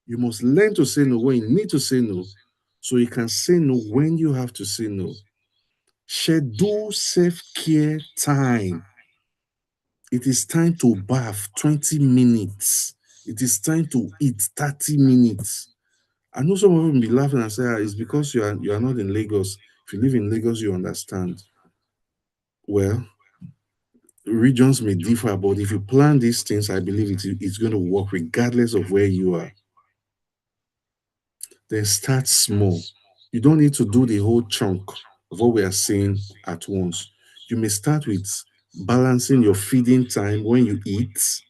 You must learn to say no when you need to say no, so you can say no when you have to say no. Schedule self-care time. It is time to bath 20 minutes. It is time to eat 30 minutes. I know some of you will be laughing and say, it's because you are not in Lagos. If you live in Lagos, you understand. Well, regions may differ, but if you plan these things, I believe it's going to work regardless of where you are. Then start small. You don't need to do the whole chunk of what we are saying at once. You may start with balancing your feeding time when you eat,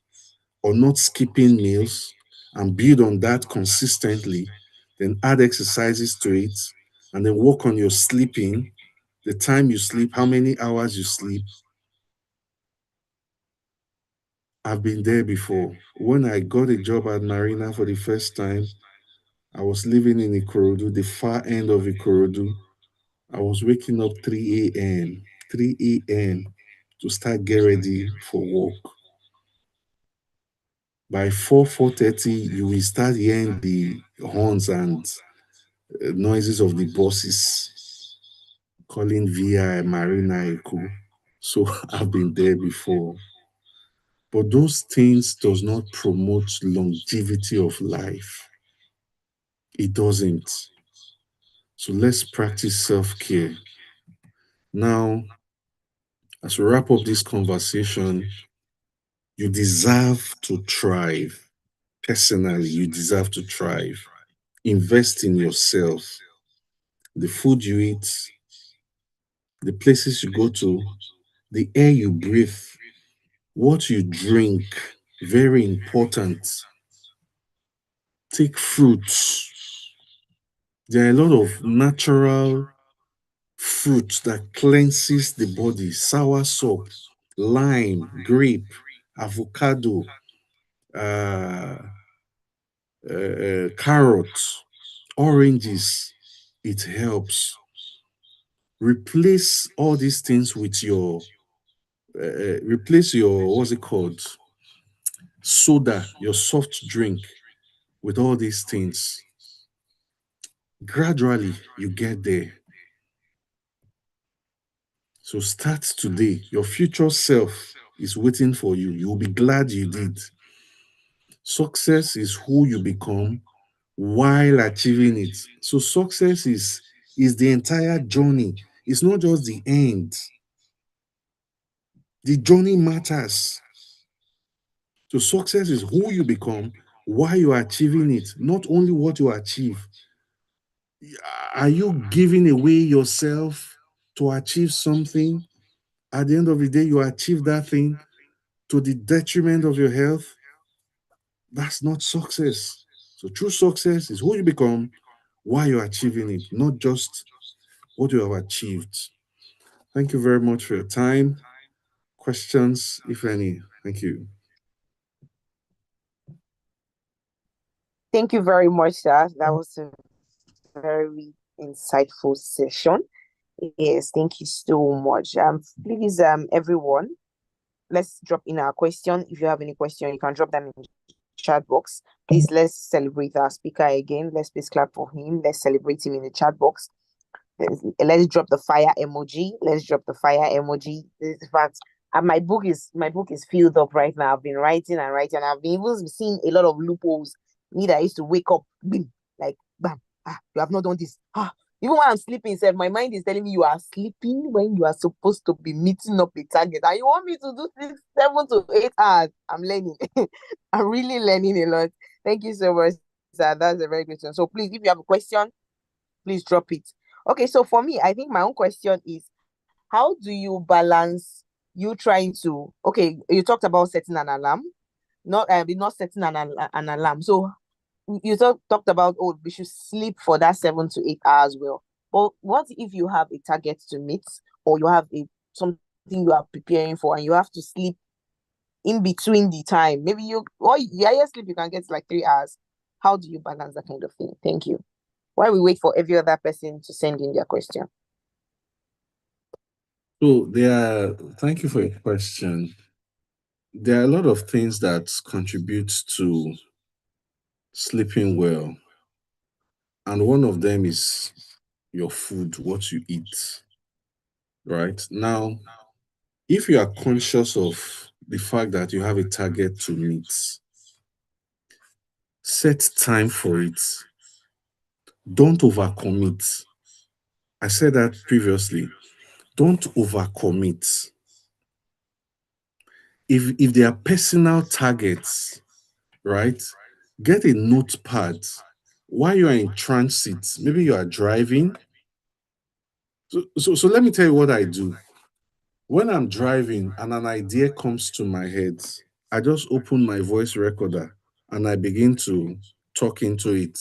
or not skipping meals, and build on that consistently. Then add exercises to it, and then work on your sleeping, the time you sleep, how many hours you sleep. I've been there before. When I got a job at Marina for the first time, I was living in Ikorodu, the far end of Ikorodu. I was waking up 3 a.m., 3 a.m. to start get ready for work. By 4:30, you will start hearing the horns and noises of the buses calling via Marina Eco. So I've been there before. But those things does not promote longevity of life. It doesn't. So let's practice self-care. Now, as we wrap up this conversation, you deserve to thrive. Personally, you deserve to thrive. Invest in yourself. The food you eat, the places you go to, the air you breathe, what you drink, very important. Take fruits. There are a lot of natural fruits that cleanses the body. Soursop, lime, grape, avocado, uh, carrots, oranges. It helps. Replace all these things with replace your, what's it called? Soda, your soft drink, with all these things. Gradually, you get there. So start today. Your future self is waiting for you. You'll be glad you did. Success is who you become while achieving it. So success is the entire journey. It's not just the end. The journey matters. So success is who you become while you are achieving it, not only what you achieve. Are you giving away yourself to achieve something? At the end of the day, you achieve that thing to the detriment of your health. That's not success. So true success is who you become while you're achieving it, not just what you have achieved. Thank you very much for your time. Questions, if any? Thank you. Thank you very much, sir. That was a very insightful session. Yes, thank you so much. Please, everyone, let's drop in our question. If you have any question, you can drop them in the chat box. Please, let's celebrate our speaker again. Let's please clap for him. Let's celebrate him in the chat box. Let's drop the fire emoji. Let's drop the fire emoji. In fact, my book is filled up right now. I've been writing and writing. I've been even seeing a lot of loopholes. Me that I used to wake up, bim, like bam, you have not done this. Even when I'm sleeping, sir, my mind is telling me you are sleeping when you are supposed to be meeting up a target. And you want me to do 7 to 8 hours. I'm learning. I'm really learning a lot. Thank you so much, sir. That's a very good one. So please, if you have a question, please drop it. Okay, so for me, I think my own question is, how do you balance you trying to, okay, you talked about setting an alarm, not setting an alarm. So you talked about, oh, we should sleep for that 7 to 8 hours. Well, but what if you have a target to meet, or you have a something you are preparing for, and you have to sleep in between the time? Maybe the highest sleep you can get is like 3 hours. How do you balance that kind of thing? Thank you. While we wait for every other person to send in their question. So thank you for your question. There are a lot of things that contribute to sleeping well, and one of them is your food, what you eat, right? Now, if you are conscious of the fact that you have a target to meet, set time for it. Don't overcommit. I said that previously. Don't overcommit. If there are personal targets, right? Get a notepad while you are in transit. Maybe you are driving. So let me tell you what I do. When I'm driving and an idea comes to my head, I just open my voice recorder and I begin to talk into it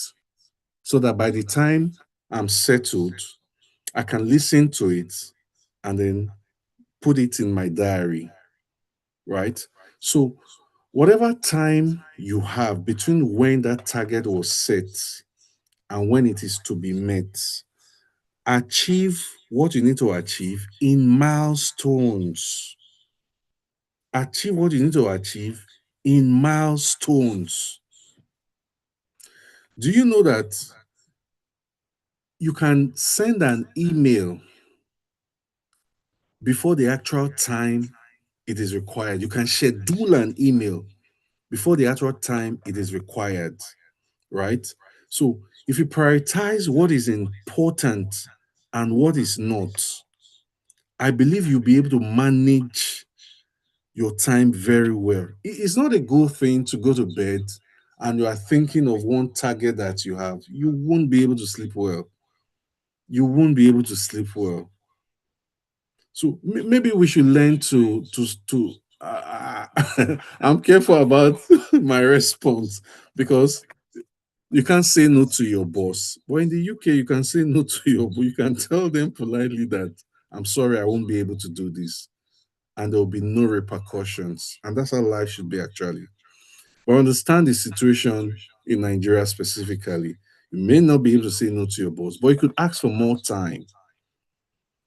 so that by the time I'm settled, I can listen to it and then put it in my diary, right? So, whatever time you have between when that target was set and when it is to be met, achieve what you need to achieve in milestones. Achieve what you need to achieve in milestones. Do you know that you can send an email before the actual time it is required? You can schedule an email before the actual time it is required, right? So if you prioritize what is important and what is not, I believe you'll be able to manage your time very well. It's not a good thing to go to bed and you are thinking of one target that you have. You won't be able to sleep well. You won't be able to sleep well. So maybe we should learn to. I'm careful about my response because you can't say no to your boss. But in the UK, you can say no to your boss. You can tell them politely that I'm sorry, I won't be able to do this, and there will be no repercussions. And that's how life should be actually. But understand the situation in Nigeria specifically. You may not be able to say no to your boss, but you could ask for more time.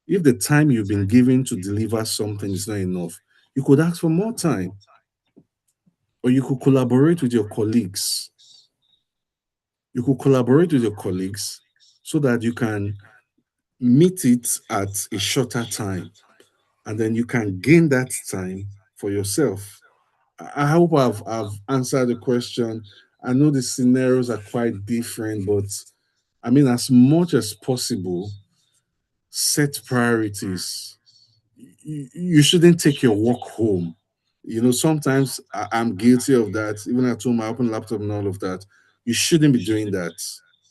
If the time you've been given to deliver something is not enough, you could ask for more time, or you could collaborate with your colleagues. You could collaborate with your colleagues so that you can meet it at a shorter time, and then you can gain that time for yourself. I hope I've answered the question. I know the scenarios are quite different, but I mean, as much as possible, set priorities. You shouldn't take your work home. Sometimes I'm guilty of that. Even at home, I open laptop and all of that. You shouldn't be doing that.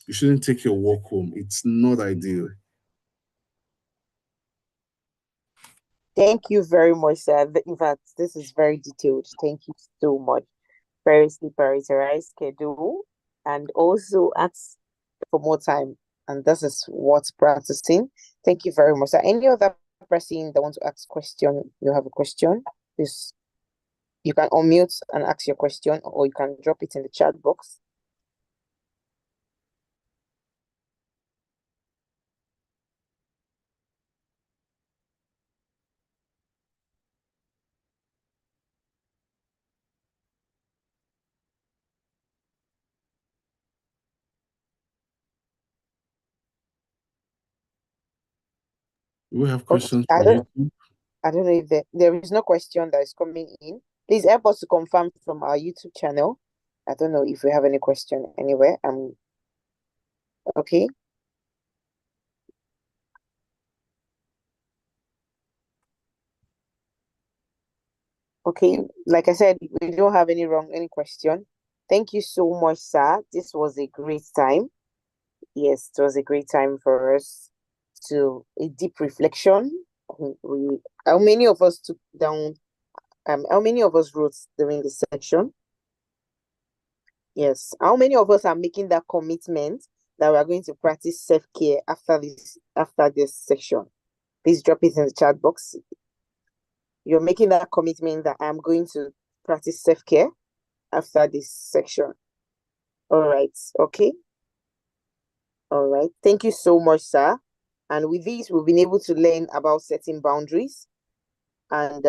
You shouldn't take your work home. It's not ideal. Thank you very much, sir. In fact, this is very detailed. Thank you so much. Variously prioritize schedule and also ask for more time. And this is what's practicing. Thank you very much. So any other person that wants to ask question, you have a question, please you can unmute and ask your question, or you can drop it in the chat box. We have Okay, questions from YouTube. I don't know if there is no question that is coming in. Please help us to confirm from our YouTube channel. I don't know if we have any question anywhere. Okay. Okay, like I said, we don't have any question. Thank you so much, sir. This was a great time. Yes, it was a great time for us to a deep reflection how many of us took down, how many of us wrote during the section? Yes. How many of us are making that commitment that we are going to practice self-care after this section? Please drop it in the chat box. You're making that commitment that I'm going to practice self-care after this section. All right. Okay. All right. Thank you so much, sir. And with this, we've been able to learn about setting boundaries and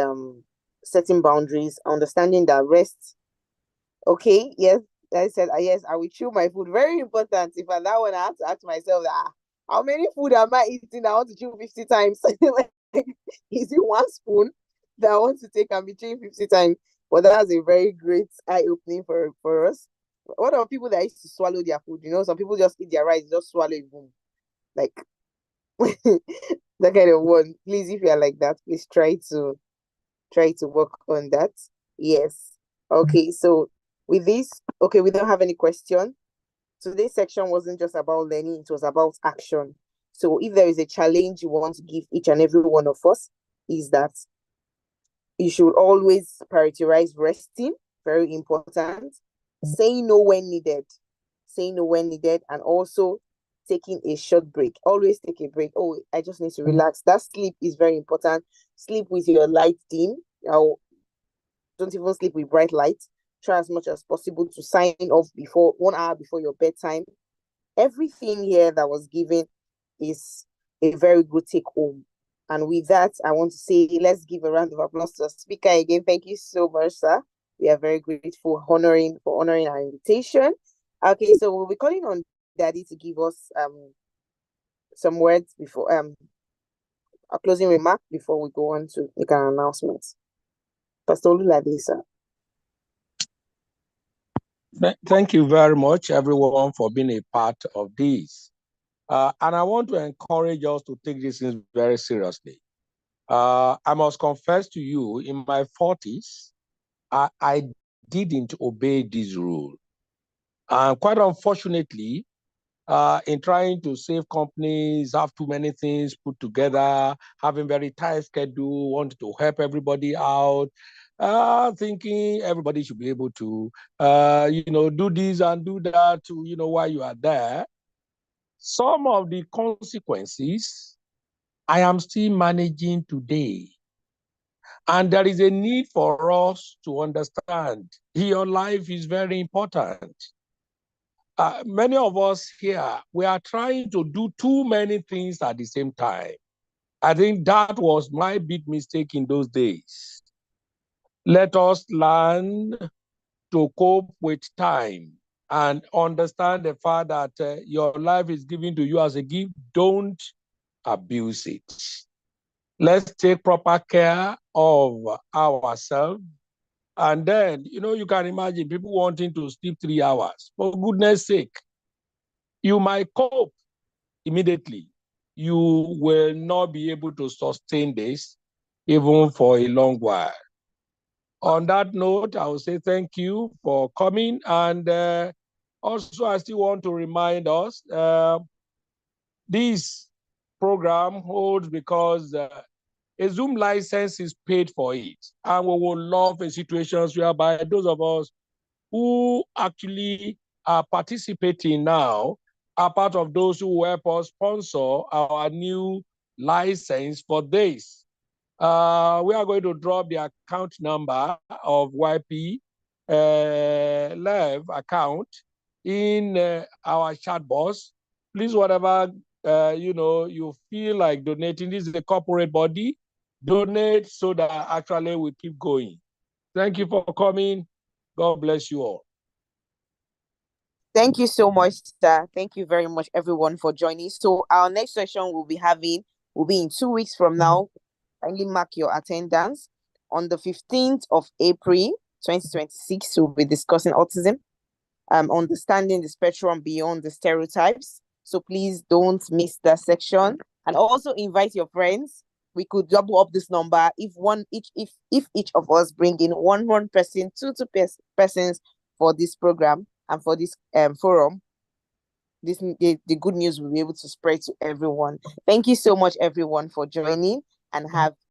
understanding that rest. Okay. Yes. I said, yes, I will chew my food. Very important. If I that one, I have to ask myself that how many food am I eating? I want to chew 50 times. Like, is it one spoon that I want to take and be chewing 50 times? But that's a very great eye-opening for us. What are people that used to swallow their food? You know, some people just eat their rice, just swallow it, boom. Like that kind of one. Please, if you are like that, please try to work on that. Yes. Okay, so with this, okay, we don't have any question. Today's section wasn't just about learning, it was about action. So if there is a challenge you want to give each and every one of us, is that you should always prioritize resting, very important, saying no when needed, and also taking a short break. Always take a break. Oh, I just need to relax. That sleep is very important. Sleep with your light dim. Don't even sleep with bright light. Try as much as possible to sign off before 1 hour before your bedtime. Everything here that was given is a very good take home. And with that, I want to say, let's give a round of applause to the speaker again. Thank you so much, sir. We are very grateful for honoring our invitation. Okay, so we'll be calling on Daddy to give us some words before a closing remark before we go on to make an announcement. Pastor Olulade, sir. Thank you very much, everyone, for being a part of this. And I want to encourage us to take this thing very seriously. I must confess to you, in my 40s, I didn't obey this rule. And quite unfortunately, in trying to save companies, have too many things put together, having very tight schedule, wanting to help everybody out, thinking everybody should be able to, do this and do that, while you are there. Some of the consequences I am still managing today. And there is a need for us to understand your life is very important. Many of us here, we are trying to do too many things at the same time. I think that was my big mistake in those days. Let us learn to cope with time and understand the fact that your life is given to you as a gift. Don't abuse it. Let's take proper care of ourselves. And then, you can imagine people wanting to sleep 3 hours. For goodness sake, you might cope immediately. You will not be able to sustain this even for a long while. On that note, I will say thank you for coming. And also, I still want to remind us, this program holds because a Zoom license is paid for it. And we will love in situations whereby those of us who actually are participating now are part of those who help us sponsor our new license for this. We are going to drop the account number of YP-LEF account in our chat box. Please, whatever you feel like donating, this is a corporate body, donate so that actually we keep going. Thank you for coming. God bless you all. Thank you so much, sir. Thank you very much, everyone, for joining. So our next session will be in 2 weeks from now. Kindly mark your attendance. On the 15th of April, 2026, we'll be discussing autism, understanding the spectrum beyond the stereotypes. So please don't miss that section. And also invite your friends. We could double up this number if each of us bring in one person, two persons for this program and for this forum. The good news will be able to spread to everyone. Thank you so much, everyone, for joining. and have